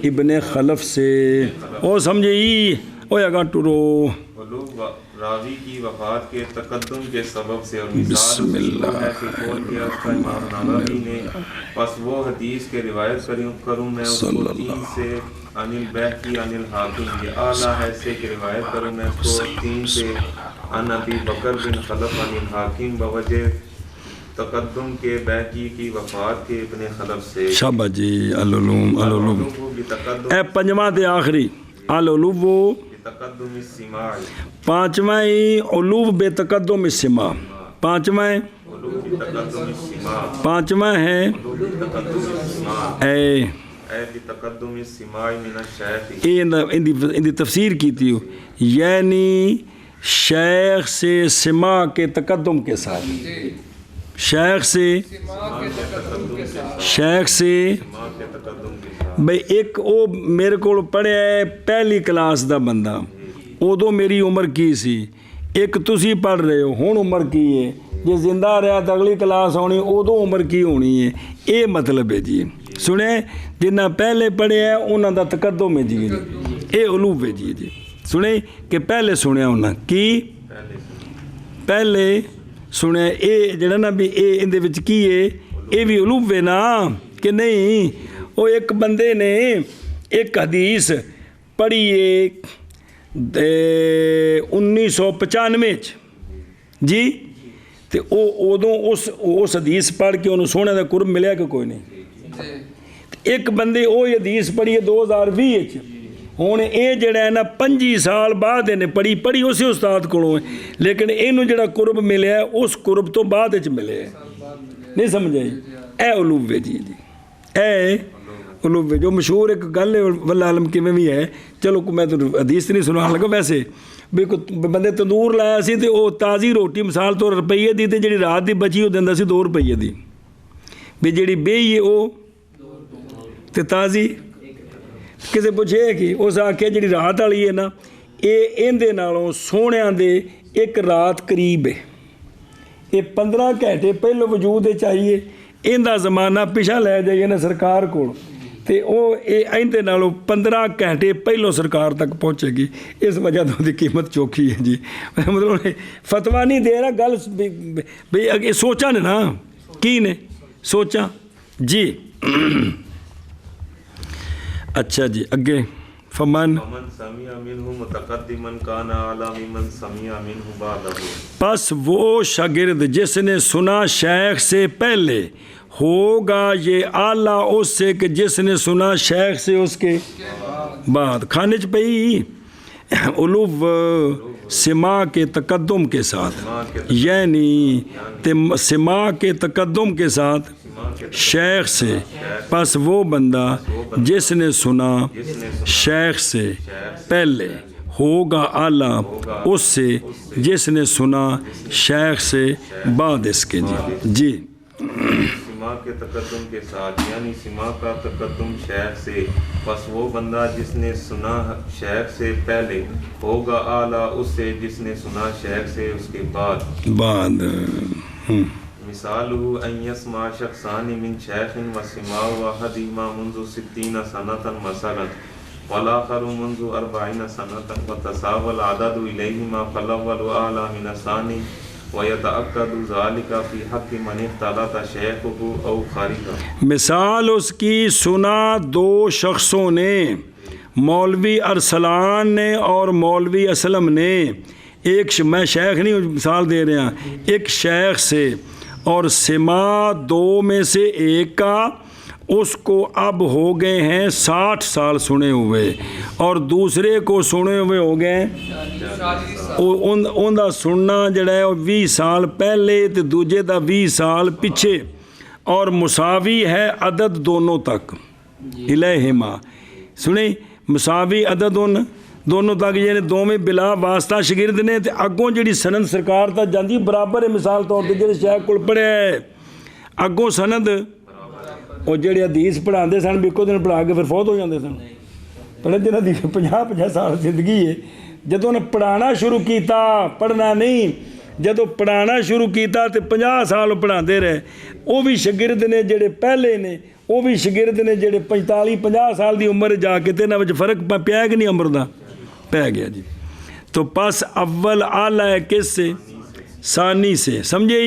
ابن خلف سے. او سمجھے او اگا ٹرو راوی کی وفات کے تقدم کے سبب سے، اور مثال اس کی وہ ہے کہ قول کیا اس کا امام نووی نے، پس وہ حدیث کے روایت کروں میں اس کو 3 سے عن البیہقی عن الحاکم، یہ اعلیٰ ہے سے کہ روایت کروں میں اس کو 3 سے عن ابی بکر بن خلف عن الحاکم بوجہ تقدم کے بیہقی کی وفات کے ابن خلف سے۔ شاباش جی، العلوم العلوم اے پنجواں تے آخری العلوم تقدم السماع، پانچواں علو بے تقدم السماع، پانچواں تقدم السماع، پانچواں ہے تقدم السماع اے بتقدم السماع من الشیخ، ان دی تفسیر کی تھی، یعنی شیخ سے سماع کے تقدم کے ساتھ، شیخ سے بھئی ایک او میرے کو پڑھیا ہے پہلی کلاس دا بندہ، ادو میری عمر کی سی، ایک تسی پڑھ رہے ہو ہن عمر کی ہے، جی زندہ رہا تو اگلی کلاس ہونی ادو عمر کی ہونی ہے، اے مطلب ہے جی۔ سنیں جنہ پہلے پڑھے ہے انہوں دا تقدم ہے جی، اے علوم ہے جی۔ سنیں کہ پہلے سنیا انہوں کی پہلے سنیا، اے جڑا نا بھی اے اندے وچ کی ہے، اے بھی علوم ہے نا کہ نہیں؟ وہ ایک بندے نے ایک حدیث پڑھی ہے 1995 جی، تے او ادوں اس حدیث پڑھ کے انہوں سونے دا قرب ملیا کہ کوئی نہیں؟ ایک بندے وہ حدیث پڑھی ہے 2020 ہوں یہ جڑا ہے نا 25 سال بعد انہیں پڑھی اسی استاد کو، لیکن یہ جڑا قرب ملیا ہے اس قرب تو بعد ملے ہے، نہیں سمجھ آئی؟ اے علوم ہے جی، اے علوم جو مشہور ایک گل ہے واللہ عالم کی میں بھی ہے، چلو میں تو حدیث نہیں سنان لگا، ویسے بھی بندے تندور لایا سی تے وہ تازی روٹی مثال تو روپیے دی تے جڑی رات دی بچی وہ دیندا سی 2 روپیے دی، بھی جڑی بیئی ہے وہ تے تازی کسے پوچھے کہ اس آکھے جڑی رات والی ہے نا یہ اندے نالوں سونیاں دے ایک رات قریب ہے، یہ 15 گھنٹے پہلو وجود چاہیے، اندہ زمانہ پیچھا لے جائیے نا سرکار کو تے وہ اندے نالوں 15 گھنٹے پہلو سرکار تک پہنچے گی، اس وجہ تو دی قیمت چوکھی ہے جی۔ مطلب فتویٰ نہیں دے رہا، گل بھئی سوچا نے نا کی نے سوچا جی۔ اچھا جی اگے فمن سمع منہ متقدما کان اعلی ممن سمع منہ بعدہ، پس وہ شاگرد جس نے سنا شیخ سے پہلے ہوگا یہ اعلیٰ اس سے کہ جس نے سنا شیخ سے اس کے بعد۔ کھانے چ پئی علو سماع کے تقدم کے ساتھ، یعنی سماع کے تقدم کے ساتھ شیخ سے، پس وہ بندہ جس نے سنا شیخ سے پہلے ہوگا اعلیٰ اس سے جس نے سنا شیخ سے بعد اس کے جی۔ سماع کے تقدم کے ساتھ، یعنی سماع کا تقدم شیخ سے، پس وہ بندہ جس نے سنا شیخ سے پہلے ہوگا اعلیٰ اس سے جس نے سنا شیخ سے اس کے بعد۔ مثالہ ان یسمع شخصان من شیخ وسماع احدہما منذ 60 سنة مثلا والآخر منذ 40 سنة وتساوى العدد إليهما فالأول أعلى من الثاني ويتأكد ذلك في حق من اختلط شیخه أو خارجه۔ مثال اس کی سنا 2 شخصوں نے، مولوی ارسلان نے اور مولوی اسلم نے، ایک میں شیخ نہیں مثال دے رہا، ایک شیخ سے، اور سماع 2 میں سے ایک کا اس کو اب ہو گئے ہیں 60 سال سنے ہوئے، اور دوسرے کو سنے ہوئے ہو گئے ان دا سننا جڑا ہے 20 سال پہلے تے دوجے دا 20 سال پیچھے، اور مساوی ہے عدد دونوں تک الیہما، سنیں مساوی عدد ان دونوں تک، یعنی دوویں بلا واسطہ شاگرد نے تے اگوں جڑی سند سرکار تک جاندی برابر ہے، مثال طور تے جڑے شیخ کول پڑھیا ہے اگوں سند، وہ جڑے حدیث پڑھاندے سن بھی دن پڑھا کے پھر فوت ہو جاندے سن، پڑھے جنہاں دی 50 سال زندگی ہے، جدوں نے پڑھانا شروع کیتا، پڑھنا نہیں، جدوں پڑھانا شروع کیتا تے 50 سال پڑھاندے رہے، وہ بھی شاگرد نے جڑے پہلے نے، وہ بھی شاگرد نے جڑے 45-50 سال دی عمر جا کے تے انہاں وچ فرق پیا کہ نہیں عمر دا؟ پہ گیا جی۔ تو پس اول اعلیٰ ہے کس سے؟ ثانی سے، سمجھے؟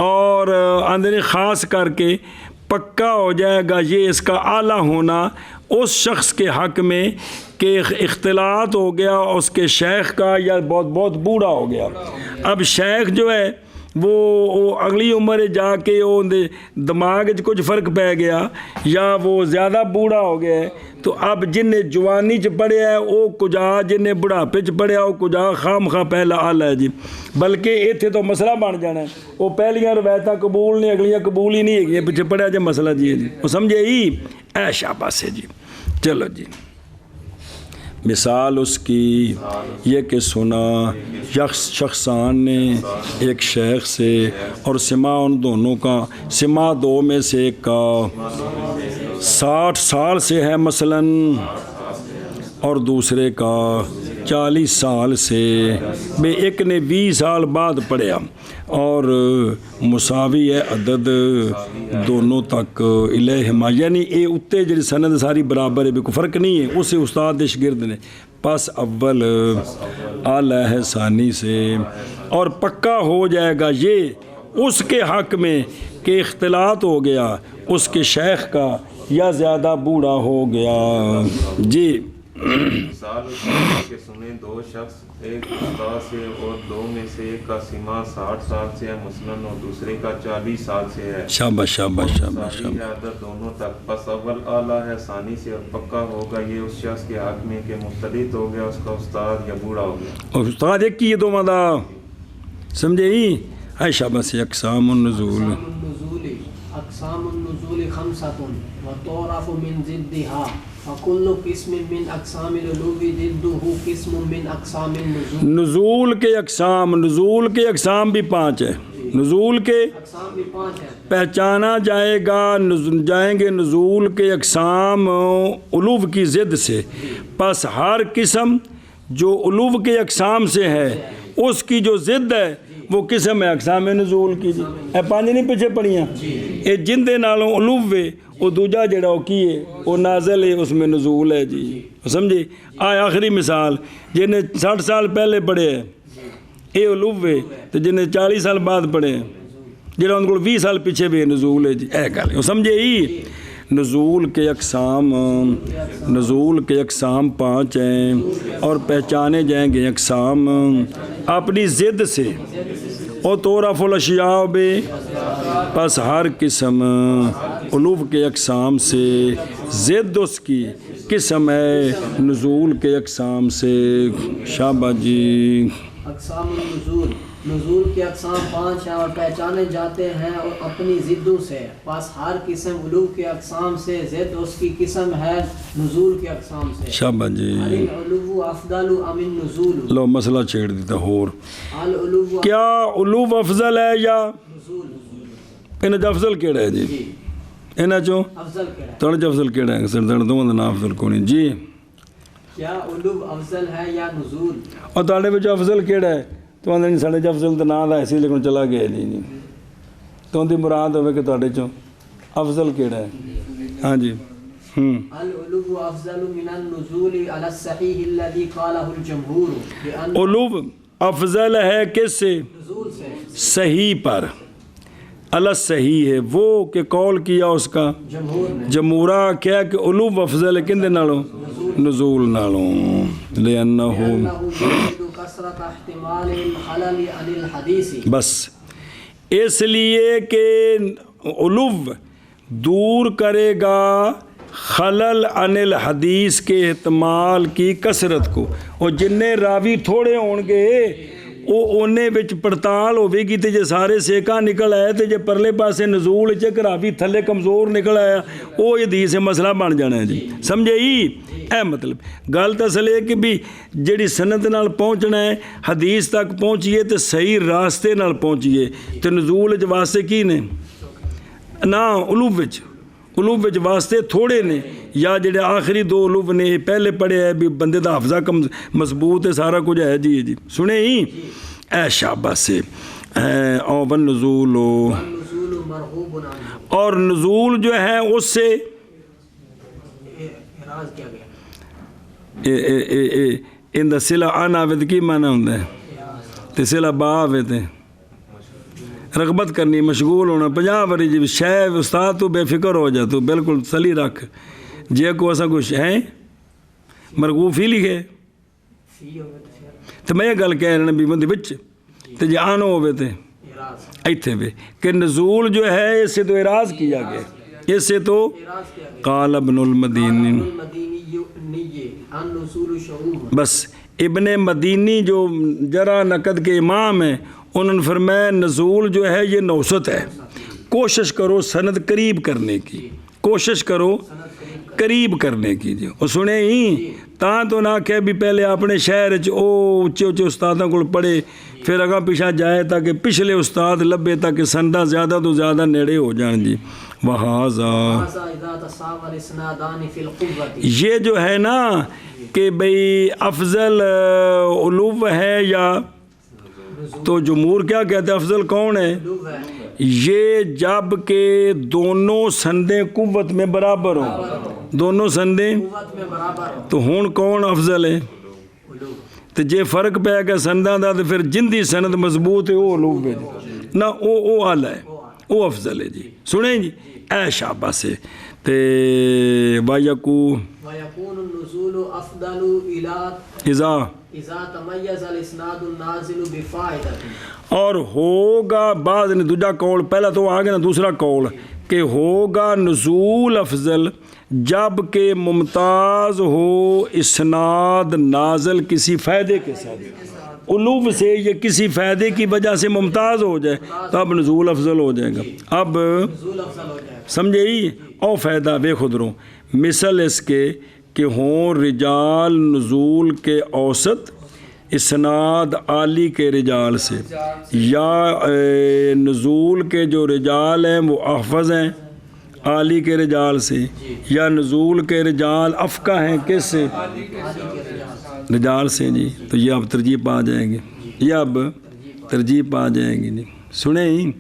اور اندر خاص کر کے پکا ہو جائے گا یہ اس کا اعلیٰ ہونا اس شخص کے حق میں کہ اختلاط ہو گیا اس کے شیخ کا یا بہت بہت بوڑھا ہو گیا. اب شیخ جو ہے وہ اگلی عمر جا کے وہ دماغ کچھ فرق پی گیا یا وہ زیادہ بوڑھا ہو گیا ہے، تو اب جن نے جوانی چ پڑھیا ہے وہ کجا، جن نے بڑھاپے چ پڑھیا وہ کجا خام خواہ پہلا آلہ ہے جی. بلکہ اتنے تو مسئلہ بن جانا ہے، وہ پہلیاں روایتاں قبول نہیں، اگلیاں قبول ہی نہیں ہے، پیچھے پڑھیا جی مسئلہ جی ہے جی، وہ سمجھے ہی اے شاباش ہے جی. چلو جی، مثال اس کی یہ کہ سنا شخصان نے ایک شیخ سے، اور سما ان دونوں کا، سما دو میں سے ایک کا 60 سال سے ہے مثلاً اور دوسرے کا 40 سال سے، بے ایک نے 20 سال بعد پڑھیا اور مساوی ہے عدد دونوں تک الیہما، یعنی اے اتے جڑی سند ساری برابر ہے، بھی کوئی فرق نہیں ہے، اسے استاد دے شاگرد نے. پس اول اعلیٰ ہے ثانی سے، اور پکا ہو جائے گا یہ اس کے حق میں کہ اختلاط ہو گیا اس کے شیخ کا یا زیادہ بوڑھا ہو گیا جی. مثال اس ہے کہ سنے دو شخص، ایک استاد سے اور دو میں سے ایک کا سما 60 سال سے ہے مثلاً اور دوسرے کا 40 سال سے ہے. شاباش شاباش شاباش مساوی ہے عدد دونوں تک. پس اول اعلیٰ ہے ثانی سے، اور پکا ہوگا یہ اس شخص کے حق میں کہ مختلط ہو گیا اس کا استاد یا بوڑھا ہو گیا. اور استاد ایک کی دو مدہ سمجھے ہی. ہے شاباش. اقسام النزول، اقسام النزول خمسۃ وتعرف من ضدها فكل قسم من اقسام العلو ضده قسم من اقسام النزول. نزول کے اقسام، نزول کے اقسام بھی 5 ہے، نزول کے اقسام بھی 5 ہیں. پہچانا جائے گا، جائیں گے نزول کے اقسام علو کی ضد سے. پس ہر قسم جو علو کے اقسام سے ہے اس کی جو ضد ہے وہ قسم ہے اقسام نزول کی جی. اے 5 نہیں پیچھے پڑھیاں، اے جن دے نالوں علو ہے وہ دوجا جڑا وہ کی ہے وہ نازل ہے، اس میں نزول ہے جی. سمجھے؟ آخری مثال جنہیں 60 سال پہلے پڑھے ہیں اے علو ہے، تو جنہیں 40 سال بعد پڑھے ہیں جڑا ان کو 20 سال پیچھے بھی نزول ہے جی. اے گل سمجھے ہی. نزول کے اقسام، نزول کے اقسام 5 ہیں اور پہچانے جائیں گے اقسام اپنی ضد سے. اور تعرف الاشیاء بے، پس ہر قسم علو کے اقسام سے ضد اس کی قسم ہے نزول کے اقسام سے. شاباش جی. اقسام النزول، نزول کے اقسام 5 ہیں اور پہچانے جاتے ہیں اور اپنی ضدوں سے. پس ہر قسم علو کے اقسام سے ضد اس کی قسم ہے نزول کے اقسام سے. شاباش جی. العلو افضل ام النزول. لو مسئلہ چھیڑ دیتا ہور. العلو کیا علو افضل ہے یا نزول؟ انہیں جو افضل کیڑا ہے جی؟ انہیں جو افضل کیا ہے؟ تھوڑا جو افضل کیڑا ہے؟ سر تھوڑا دونوں نا افضل کونی جی. کیا علو افضل ہے یا نزول؟ اور تھوڑے بچ افضل کیڑا ہے؟ تو آدھے نہیں ساڑھے جو افضل تو نہ دا ایسی لیکن چلا گیا جی. تو ان دی مراد ہوئے کہ تھوڑے چو افضل کیڑا ہے. ہاں جی. العلو افضل من النزول على الصحیح الذي قاله الجمهور. علو افضل ہے کس سے؟ نزول سے. صحیح پر. الصحیح ہے وہ کہ قول کیا اس کا جمہور نے. جمہورہ کیا کہ علو افضل ہے کن دے نالوں؟ نزول نالوں. لأنہو کثرت احتمال الخلل عن الحدیث. بس اس لیے کہ علو دور کرے گا خلل عن الحدیث کے احتمال کی کثرت کو. اور جننے راوی تھوڑے ہون گے وہ انہیں بچ پڑتال ہوئے گی تے جے سارے سیکا نکل آئے تے جے پرلے پاسے نزول چک راوی تھلے کمزور نکل آیا وہ یہ حدیث مسئلہ بن جانا ہے جی. سمجھے ہی؟ اے مطلب گل تو اصل ہے کہ بھی جڑی سند نال پہنچنا ہے حدیث تک پہنچیے تو صحیح راستے نال پہنچیے. تو نزول وچ واسطے کی نے نا علو وچ واسطے تھوڑے نے یا جڑے آخری 2 علو نے پہلے پڑھے ہے بھی بندے دا حافظہ کم مضبوط ہے سارا کچھ ہے جی. جی سنے ہی. اے شاباش سے. او والنزول، اور نزول جو ہے اس سے اعراض کیا گیا. ان دا صلہ ان آوے تو کی معنی ہوندا ہے تے صلہ با آوے تے رغبت کرنی مشغول ہونا 50 واری جی شے استاد تو بے فکر ہو جا تو بالکل سلی رکھ جے کو ایسا کچھ ہے مرغوب فی لکھے تو میں یہ گل کہہ رہا بھی بندی بچ تو جی آنو ہوئے تے ایتھے بھی کہ نزول جو ہے اس سے تو اعراض کیا گیا اس سے تو قال ابن المدینی بس ابن مدینی جو جرا نقد کے امام ہیں انہوں نے فرمایا نزول جو ہے یہ نوست ہے کوشش کرو سند قریب کرنے کی کوشش کرو قریب کرنے کی جی وہ سنے ہی تاں تو نہ کہ بھی پہلے اپنے شہر اچھے اچھے استادوں کو پڑھے پھر اگاں پیچھا جائے تاکہ پچھلے استاد لبے تاکہ سندہ زیادہ تو زیادہ نیڑے ہو جان جی وہذا یہ جو ہے نا کہ بھئی افضل علو ہے یا تو جمہور کیا کہتے ہیں افضل کون ہے یہ جب کہ دونوں سندیں قوت میں برابر ہوں دونوں سندیں تو ہون کون افضل ہے تو جے فرق پہ گیا سنداں دا تو پھر جندی سند مضبوط ہے وہ علو ہے نہ وہ اعلیٰ ہے وہ افضل ہے جی سنیں جی اے شابہ سے تے وَيَكُونُ النُّزُولُ أَفْضَلُ إِذَا تَمَيَّزَ الْإِسْنَادُ النَّازِلُ بِفَائِدَةٍ اور ہوگا بعض نے دوجا قول پہلا تو آگے نا دوسرا قول کہ ہوگا نزول افضل جب کہ ممتاز ہو اسناد نازل کسی فائدے کے ساتھ علو سے یہ کسی فائدے کی وجہ سے ممتاز ہو جائے تب نزول افضل ہو جائے گا اب سمجھے ہی او فائدہ بے خود رو مثل اس کے کہ ہوں رجال نزول کے اوسط اسناد عالی کے رجال سے یا نزول کے جو رجال ہیں وہ احفظ ہیں عالی کے رجال سے یا نزول کے رجال افقہ ہیں کس سے رجال سے جی تو یہ اب ترجیح آ جائیں گے یہ اب ترجیح آ جائیں گی جی سنیں ہی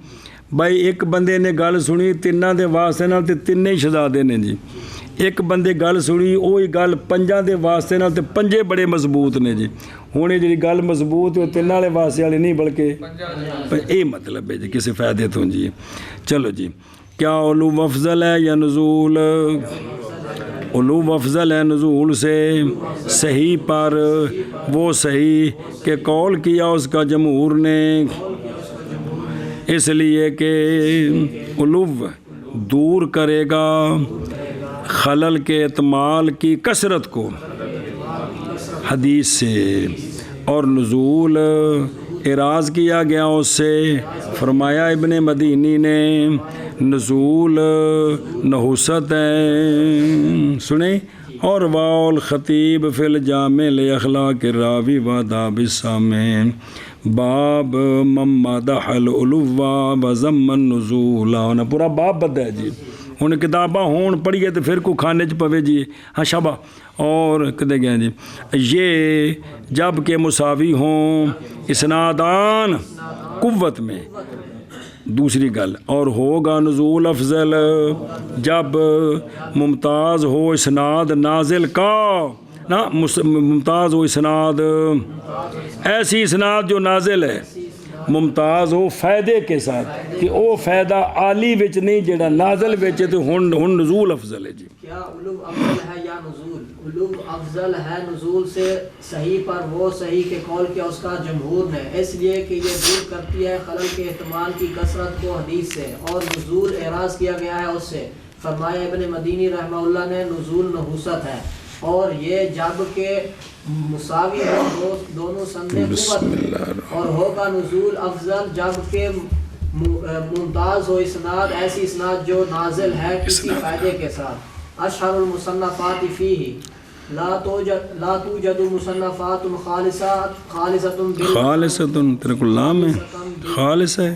بھائی ایک بندے نے گل سنی تیناں دے واسطے نال تے تینے ہی شہزادے نے جی ایک بندے گل سنی وہی گل پنجاں دے واسطے نال تے پنجے بڑے مضبوط نے جی ہوں جی گل مضبوط ہے تین والے واسطے والے نہیں بلکہ یہ مطلب ہے جی کسی فائدے تو جی چلو جی کیا علو افضل ہے یا نزول علو افضل ہے نزول سے صحیح پر وہ صحیح کہ قول کیا اس کا جمہور نے اس لیے کہ علو دور کرے گا خلل کے اعتمال کی کثرت کو حدیث سے اور نزول اعراض کیا گیا اس سے فرمایا ابن مدینی نے نزول نحوست ہے سنیں اور واول خطیب فی الجامع لاخلاق الراوی و آداب السامع باب ممدح العلو و ذم النزول انہیں پورا باب بدا ہے جی ہوں کتاباں ہون پڑھیے تو پھر کو کھانے چ پوے جی ہاں شابہ اور کدے گئے جی یہ جب کہ مساوی ہوں اسنادان قوت میں دوسری گل اور ہوگا نزول افضل جب ممتاز ہو اسناد نازل کا نا ممتاز ہو اسناد ایسی اسناد جو نازل ہے ممتاز ہو فائدے کے ساتھ کہ او فائدہ عالی وچ نہیں جڑا نازل وچ تو ہن نزول افضل ہے جی کیا علو افضل ہے یا نزول علو افضل ہے نزول سے صحیح پر وہ صحیح کے قول کیا اس کا جمہور نے اس لیے کہ یہ دور کرتی ہے خلل کے احتمال کی کثرت کو حدیث سے اور نزول اعراض کیا گیا ہے اس سے فرمایا ابن مدینی رحمہ اللہ نے نزول نحوست ہے اور یہ جب کہ مساوی ہو دونوں سندیں قوت میں اور ہوگا نزول افضل جب کہ ممتاز ہو اسناد ایسی اسناد جو نازل ہے کسی فائدے کے ساتھ اشہر المصنفات فیہ لا توجد مصنفات خالصۃ ترک اللام ہے خالص ہے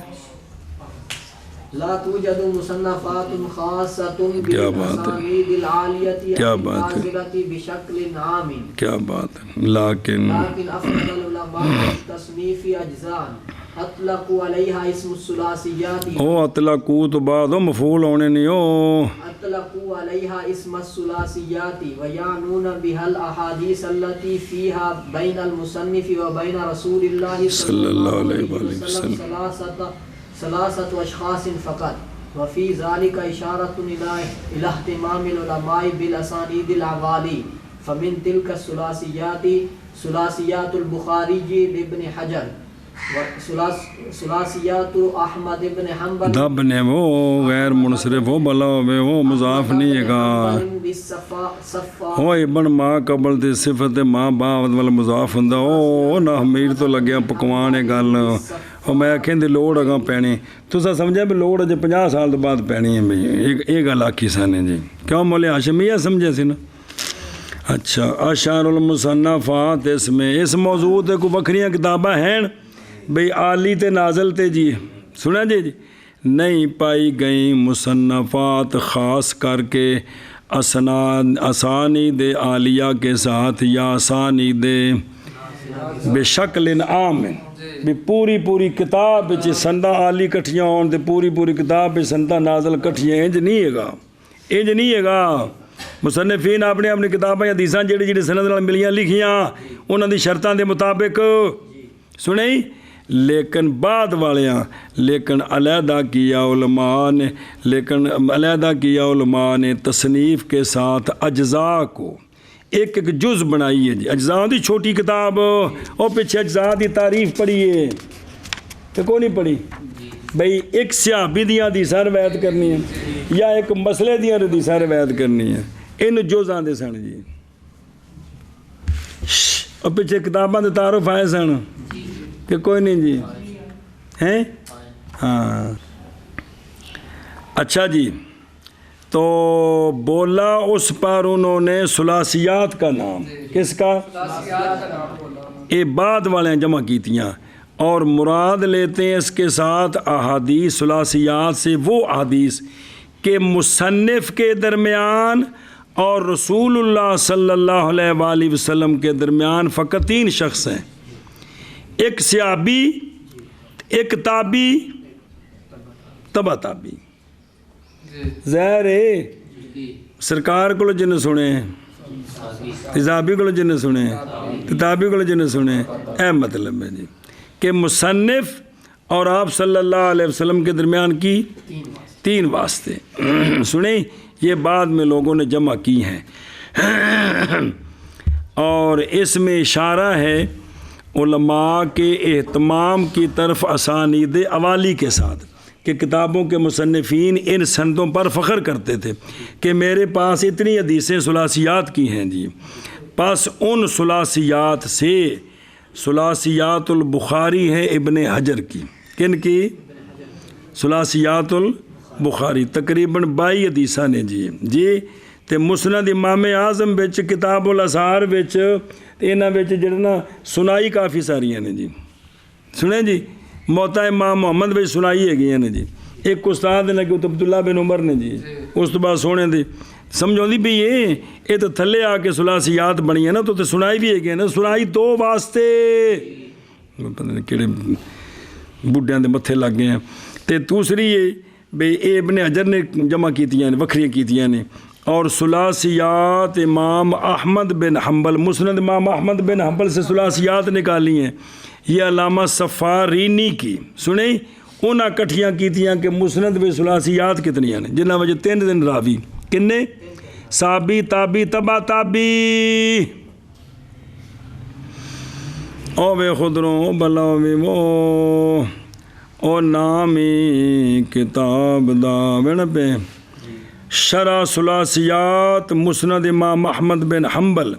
لا توجد مصنفات خاصۃ کیا بات ہے کیا بات ہے بشکل عام کیا بات ہے لیکن افضل العلماء تصنیف اجزاء اطلقوا علیہا اسم الثلاثیات او اطلقو تو بعد او مفعول ہونے نہیں او اطلقوا علیہا اسم الثلاثیات ویعنون بها الاحادیث التي فيها بین المصنف وبین رسول اللہ صلی اللہ علیہ وآلہ وسلم ثلاثة اشخاص فقط وفي ذلك اشارۃ الى اہتمام العلماء بالاسانید العوالی فمن تلك الثلاثیات ثلاثیات البخاری لابن حجر ثلاثیات احمد ابن حنبل دب نے وہ غیر منصرف ہو بلا ہوئے وہ مضاف نہیں ہے گا ہو ابن ماں قبل تے صفت ماں باپ والا مضاف ہوں او نہ امیر تو لگیا پکوان ہے گل اور میں آخیں دی لوڑ اگاں پینی تسا سمجھا بھی لوڑ اجے 50 سال تو بعد پینی ہے بھئی یہ گل آکھی سانے جی کیوں مولے ہاشمیہ سمجھے سی نا اچھا اشعار المصنفات اس میں اس موضوع تے کوئی وکھریاں کتاباں ہیں بھئی عالی تے نازل تے جی سنا جی نہیں پائی گئیں مصنفات خاص کر کے اسانید عالیہ کے ساتھ یا اسانید بے شکل عام بھی پوری کتاب وچ سنداں عالی کٹھیاں ہون تے پوری کتاب وچ سنداں نازل کٹھیاں انج نہیں ہے گا مصنفین اپنی کتاباں حدیثاں جڑی سند نال ملیاں لکھیاں انہاں دی شرطاں دے مطابق سنیں لیکن بعد والیاں علیحدہ کیا علماء نے تصنیف کے ساتھ اجزاء کو ایک جز بنائی ہے جی اجزاء دی چھوٹی کتاب اور پیچھے اجزاء دی تعریف پڑھی ہے تو کون نہیں پڑھی بھئی ایک صحابی دیاں حدیثاں روایت کرنی ہے یا ایک مسئلے دیاں حدیثاں روایت کرنی ہے ان جزاں دے سن جی اور پیچھے کتاباں دے تعارف آئے سن کہ کوئی نہیں جی ہیں ہاں اچھا جی تو بولا اس پر انہوں نے ثلاثیات کا نام کس کا یہ بعد والے جمع کیتیاں اور مراد لیتے ہیں اس کے ساتھ احادیث ثلاثیات سے وہ احادیث کہ مصنف کے درمیان اور رسول اللہ صلی اللہ علیہ وآلہ وسلم کے درمیان فقط 3 شخص ہیں ایک صحابی ایک تابعی تبع تابعی ظاہر ہے سرکار کو جن سنے صحابی کو جن سنے تابعی کو جن سنے اے مطلب ہے جی کہ مصنف اور آپ صلی اللہ علیہ وسلم کے درمیان کی 3 واسطے سنیں یہ بعد میں لوگوں نے جمع کی ہیں اور اس میں اشارہ ہے علماء کے اہتمام کی طرف اسانید عوالی کے ساتھ کہ کتابوں کے مصنفین ان سندوں پر فخر کرتے تھے کہ میرے پاس اتنی حدیثیں ثلاثیات کی ہیں جی پس ان ثلاثیات سے ثلاثیات البخاری ہیں ابن حجر کی کن کی ثلاثیات البخاری تقریباً 22 حدیثاں نے جی تے مسند امام اعظم بچ کتاب الاثار بچ انہاں وچ جڑا سنائی کافی ساریاں نے جی سنیں جی موتا امام محمد بچ سنائی ہے گئی نے جی ایک استاد نے کہ عبداللہ بن عمر نے جی اس تو بعد سونے دی سمجھو دی بھی یہ تو تھلے آ کے ثلاثیات بنی ہے نا تو سنائی بھی ہے گئی نا سنائی 2 واسطے پتہ نہیں کہڑے بڈھیاں دے متھے لگ گئے ہیں تے دوسری یہ بھئی ابن حجر نے جمع کیتیاں نے وکھریاں کیتیاں نے اور ثلاثیات امام احمد بن حنبل مسند امام احمد بن حنبل سے ثلاثیات نکالی ہیں یہ علامہ صفارینی کی سنیں انہاں کٹھیاں کیتیاں کہ مسند میں ثلاثیات کتنی ہیں جنہ وجہ 3 دن راوی کنے صحابی تابی تبع تابی او بے خدروں بلاوی او نامی کتاب دا بن پہ شرح ثلاثیات مسند امام احمد بن حنبل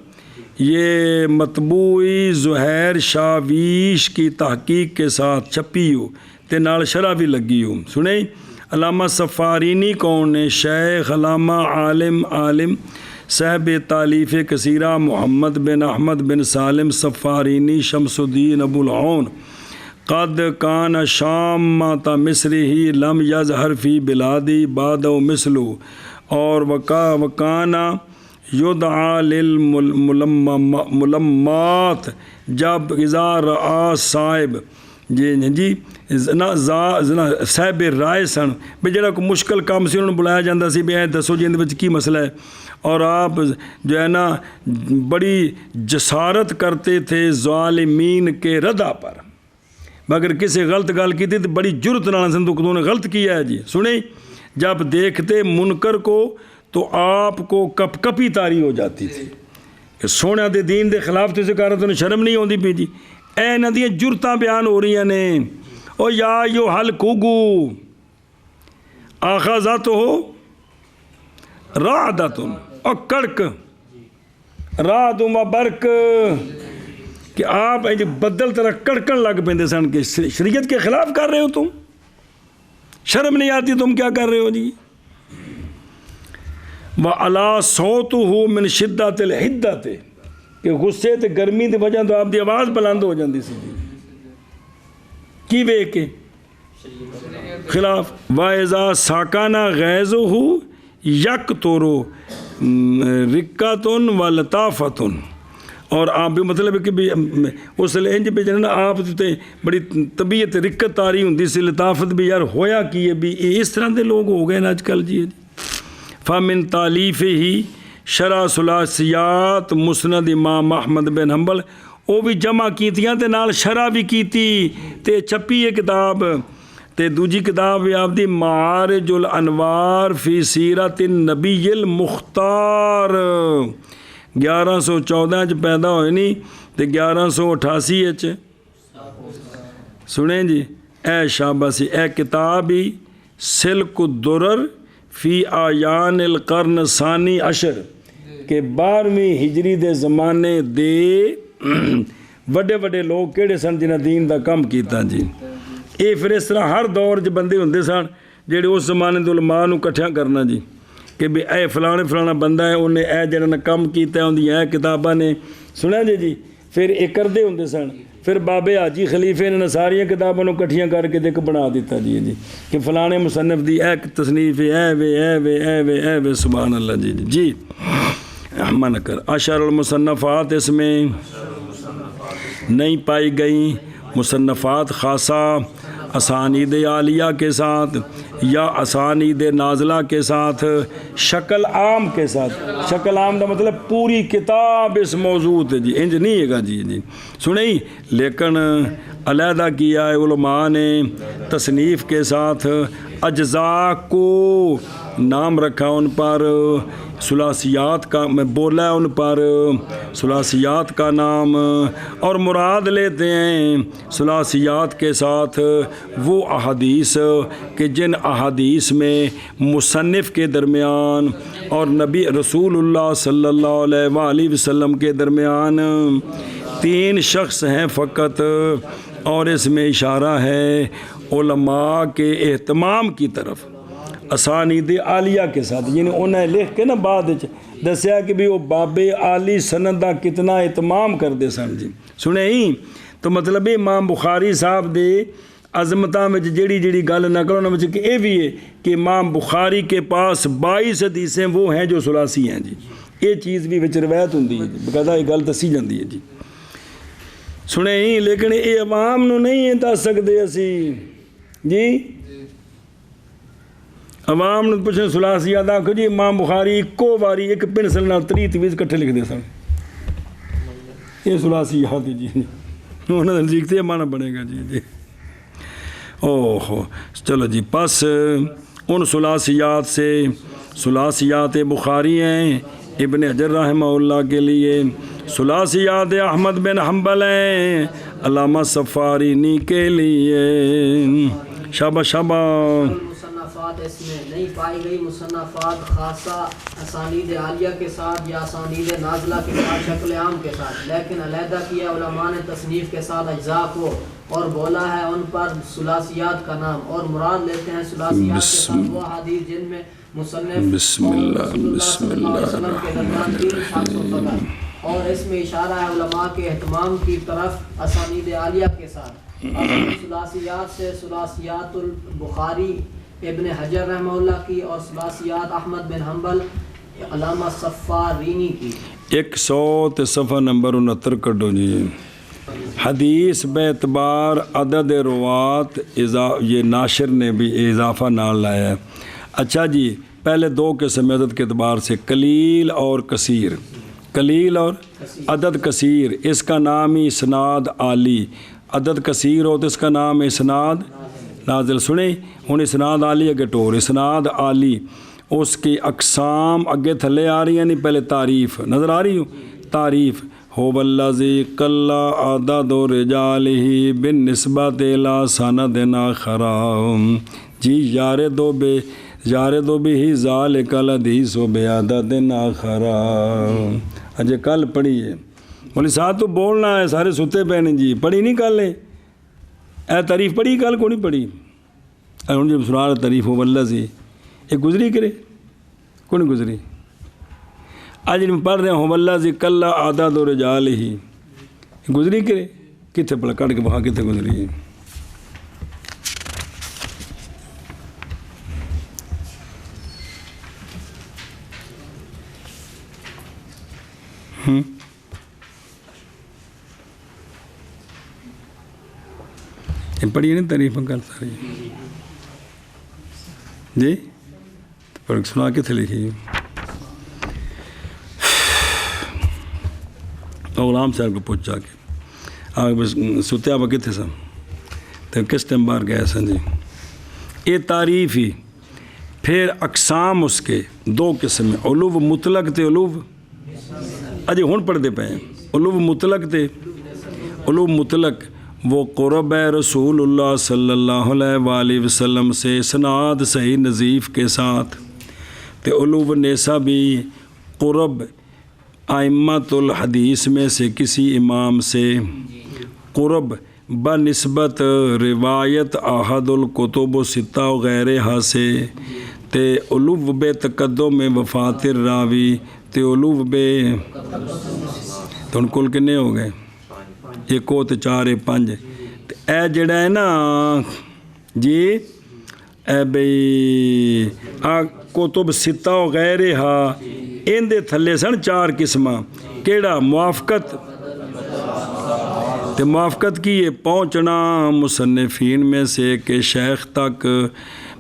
یہ مطبوعی زہیر شاویش کی تحقیق کے ساتھ چھپی ہو تے نال شرح بھی لگی ہو سنیں علامہ صفارینی کون نے شیخ علامہ عالم صاحب تالیف کثیرہ محمد بن احمد بن سالم صفارینی شمس الدین ابو العون قد کان شام ماتا مصری ہی لم یظہر فی بلادی بعد و مثلو اور وکانا یدعا للملمات جب اذا رآ صاحب جی جی صاحب رائے سن بھی جڑا کوئی مشکل کام سی انہوں نے بلایا جاتا سی بھی اے دسو جی اندر کی مسئلہ ہے، اور آپ جو ہے نا بڑی جسارت کرتے تھے ظالمین کے ردع پر، مگر کسی غلط گل کی تھی تو بڑی جرت نال سن تو نے غلط کیا ہے جی. سنیں جب دیکھتے منکر کو تو آپ کو کپ کپی تاری ہو جاتی تھی کہ سونے دے دین دے خلاف تو کر رہے تو شرم نہیں آتی پی جی. اے انہاں دیاں جرتاں بیان ہو رہی نے. او یا یو حل کوگو آخذت ہو رعدتن اور کڑک رعد و برق کہ آپ بدل طرح کڑکن لگ پہ سن کے شریعت کے خلاف کر رہے ہو، تم شرم نہیں آتی تم کیا کر رہے ہو جی. وَعَلَا صَوْتُهُ مِنْ شِدَّةِ الْحِدَّةِ کہ غصے تے گرمی دی وجہ تو آپ دی آواز بلند ہو جاندی سی جی کی وے کے خلاف. وَإِذَا سَكَنَ غَيْظُهُ يَقْطُرُ رِقَّةٌ وَلَطَافَةٌ اور آپ بھی مطلب ہے کہ بھی اس لیے انج پہ جانا آپ تے بڑی طبیعت رقت تاری ہوندی سی، لطافت بھی یار ہویا کی ہے بھی اس طرح دے لوگ ہو گئے نا آج کل جی. فمن تالیف ہی شرح ثلاثیات مسند امام احمد بن حنبل وہ بھی جمع کیتیاں تے نال شرح بھی کیتی تے چھپی ہے کتاب تے دوجی کتاب بھی آپ دی معارج الانوار فی سیرت النبی المختار 1114 پیدا ہوئے نہیں تے 1188 سنیں جی. اے شاباسی اے کتابی سلک الدرر فی آیان القرن ثانی عشر کہ 12ویں ہجری دے زمانے دے وڈے وڈے لوگ کیڑے سن جنہاں دین دا کم کیتا جی. اے پھر اس طرح ہر دور چ بندے ہوندے سن جڑے اس زمانے دے علماء نوں کٹھیاں کرنا جی کہ بھی اے فلانا بندہ ہے انہیں اے جڑا نے کم کیتا ہے اندی اے کتاباں نے سنیا جی. پھر اے کردے ہوندے سن پھر بابے حاجی خلیفے نے ساریاں کتاباں نوں کٹھیاں کر کے ایک بنا دیتا جی کہ فلانے مصنف دی اے تصنیف اے وے سبحان اللہ جی جی من کر. اشہر المصنفات اس میں نہیں پائی گئیں مصنفات خاصہ اسانید عالیہ کے ساتھ یا اسانید نازلہ کے ساتھ شکل عام کے ساتھ. شکل عام دا مطلب پوری کتاب اس موضوع ہے جی انج نہیں ہے گا جی سنیں لیکن علیحدہ کیا ہے علماء نے تصنیف کے ساتھ اجزاء کو نام رکھا ان پر ثلاثیات کا میں بولا ہے ان پر ثلاثیات کا نام اور مراد لیتے ہیں ثلاثیات کے ساتھ وہ احادیث کہ جن احادیث میں مصنف کے درمیان اور نبی رسول اللہ صلی اللہ علیہ وآلہ وسلم کے درمیان 3 شخص ہیں فقط اور اس میں اشارہ ہے علماء کے اہتمام کی طرف اسانید عالیہ کے ساتھ یعنی انہیں لکھ کے نا بعد دسیا کہ بھی وہ باب عالی سند دا کتنا اہتمام کر دے سن جی سنے ہی تو مطلب امام بخاری صاحب دے عظمتاں میں جیڑی گل نہ کرو نا کہ اے بھی ہے کہ امام بخاری کے پاس 22 حدیثیں وہ ہیں جو ثلاثی ہیں جی. یہ چیز بھی وچ روایت ہوندی ہے جی بقاعدہ یہ گل دسی جاندی ہے جی سنے ہی لیکن یہ عوام نو نہیں دس سکتے اسی جی. عوام نے پوچھیں ثلاثیات آکھو جی امام بخاری ایکو باری ایک پنسل نال 30 کٹھے لکھ دے سن یہ ثلاثیات جی انہوں نے لکھتے مانا بنے گا جی اوہو چلو جی. پس ان ثلاثیات سے ثلاثیات بخاری ہیں ابن حجر رحمہ اللہ کے لیے، ثلاثیات احمد بن حنبل ہیں علامہ صفارینی کے لیے. شابہ شابہ. مصنفات اس میں نہیں پائی گئی مصنفات خاصہ اسانید عالیہ کے ساتھ یا اسانید نازلہ کے ساتھ شکل عام کے ساتھ، لیکن علیحدہ کیا علماء نے تصنیف کے ساتھ اجزاء کو اور بولا ہے ان پر ثلاثیات کا نام، اور مراد لیتے ہیں ثلاثیات کے ساتھ وہ حدیث جن میں مصنف بسم اللہ صلی اللہ علیہ وسلم کے درمیان 3 شخصوں تک، اور اس میں اشارہ ہے علماء کے اہتمام کی طرف اسانید عالیہ کے ساتھ. ثلاثیات سے ثلاثیات البخاری ابن حجر رحمہ اللہ کی اور ثلاثیات احمد بن حنبل علامہ صفارینی کی. 100 صفحہ نمبر 69 کڈو جی. حدیث بے اعتبار عدد روات یہ ناشر نے بھی اضافہ نال لایا ہے۔ اچھا جی، پہلے دو قسم عدد کے اعتبار سے، قلیل اور کثیر، قلیل اور عدد کثیر، اس کا نام ہی اسناد عالی، عدد کثیر ہو تو اس کا نام ہے اسناد نازل۔ سنیں ہن اسناد عالی اگے ٹور، اسناد عالی اس کی اقسام اگے تھلے آ رہی ہیں، نہیں پہلے تعریف نظر آ رہی ہوں، تعریف ہو والذی قل عدد رجالہ بالنسبۃ الی سند آخر، جی یارد بھی ذالک الحدیث بعدد آخر۔ اجے کل پڑھی ہے مولی صاحب تو بولنا ہے، سارے ستے پے نے جی، پڑھی نہیں کل اے تعریف پڑھی، کل کو نہیں پڑھی، ہوں جب سنا تعریف ہو والذی یہ گزری کرے کو نہیں گزری، آج میں پڑھ رہے ہوں والذی قل عدد رجالہ گزری کرے، کتنے پڑھ کٹ کے وہاں کتنے گزری ہے؟ پڑھیے نہیں تعریف کل ساری جی، پڑھ سنا کتنے لکھی؟ غلام صاحب کو پوچھ جا کے آگے ستیا وہ کتنے سن تو کس ٹائم باہر گئے سن جی۔ یہ تعریف ہی پھر اقسام اس کے دو قسم ہیں، علو مطلق تے علو اجے ہون پڑھتے پے ہیں، علو مطلق تے علو مطلق وہ قرب ہے رسول اللہ صلی اللہ علیہ وآلہ وسلم سے اسناد صحیح نظیف کے ساتھ، تے علو نسبی قرب ائمۃ الحدیث میں سے کسی امام سے، قرب بنسبت روایت احد الکتب و ستہ وغیرہ سے، تے علو بے تقدم میں وفات الراوی، تے علو بے تو ان کل کنے ہو گئے، ایک تے چار پانچ، اے جڑا ہے نا جی اے بھئی کتب ستہ وغیرہ ان دے تھلے سن چار قسمہ، کیڑا موافقت، تے موافقت کی یہ پہنچنا مصنفین میں سے کہ شیخ تک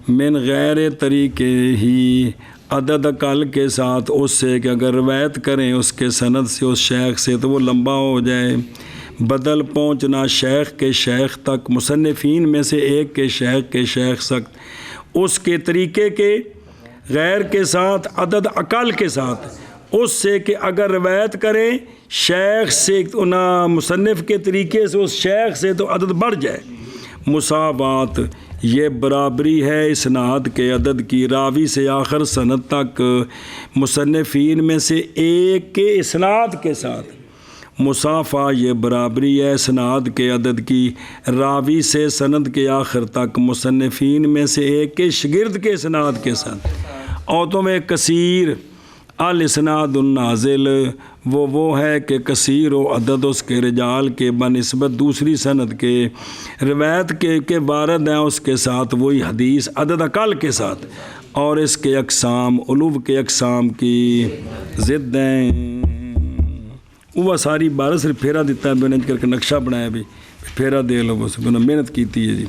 من غیر طریقے ہی عدد اقل کے ساتھ، اس سے کہ اگر روایت کریں اس کے سند سے اس شیخ سے تو وہ لمبا ہو جائے، بدل پہنچنا شیخ کے شیخ تک، مصنفین میں سے ایک کے شیخ تک اس کے طریقے کے غیر کے ساتھ، عدد اقل کے ساتھ، اس سے کہ اگر روایت کریں شیخ سے مصنف کے طریقے سے اس شیخ سے تو عدد بڑھ جائے۔ مساوات یہ برابری ہے اسناد کے عدد کی راوی سے آخر سند تک، مصنفین میں سے ایک کے اسناد کے ساتھ، مسافہ یہ برابری ہے اسناد کے عدد کی راوی سے سند کے آخر تک، مصنفین میں سے ایک کے شگرد کے اسناد کے ساتھ۔ اوتوں میں کثیر الاسناد النازل وہ ہے کہ کثیر و عدد اس کے رجال کے بنسبت دوسری سند کے، روایت کے وارد ہیں اس کے ساتھ وہی حدیث عدد اقل کے ساتھ، اور اس کے اقسام علو کے اقسام کی ضد ہیں۔ وہ ساری بارہ صرف پھیرا دیتا ہے، میں نے کر کے نقشہ بنایا بھی پھیرا دے لو، بس محنت کیتی ہے جی۔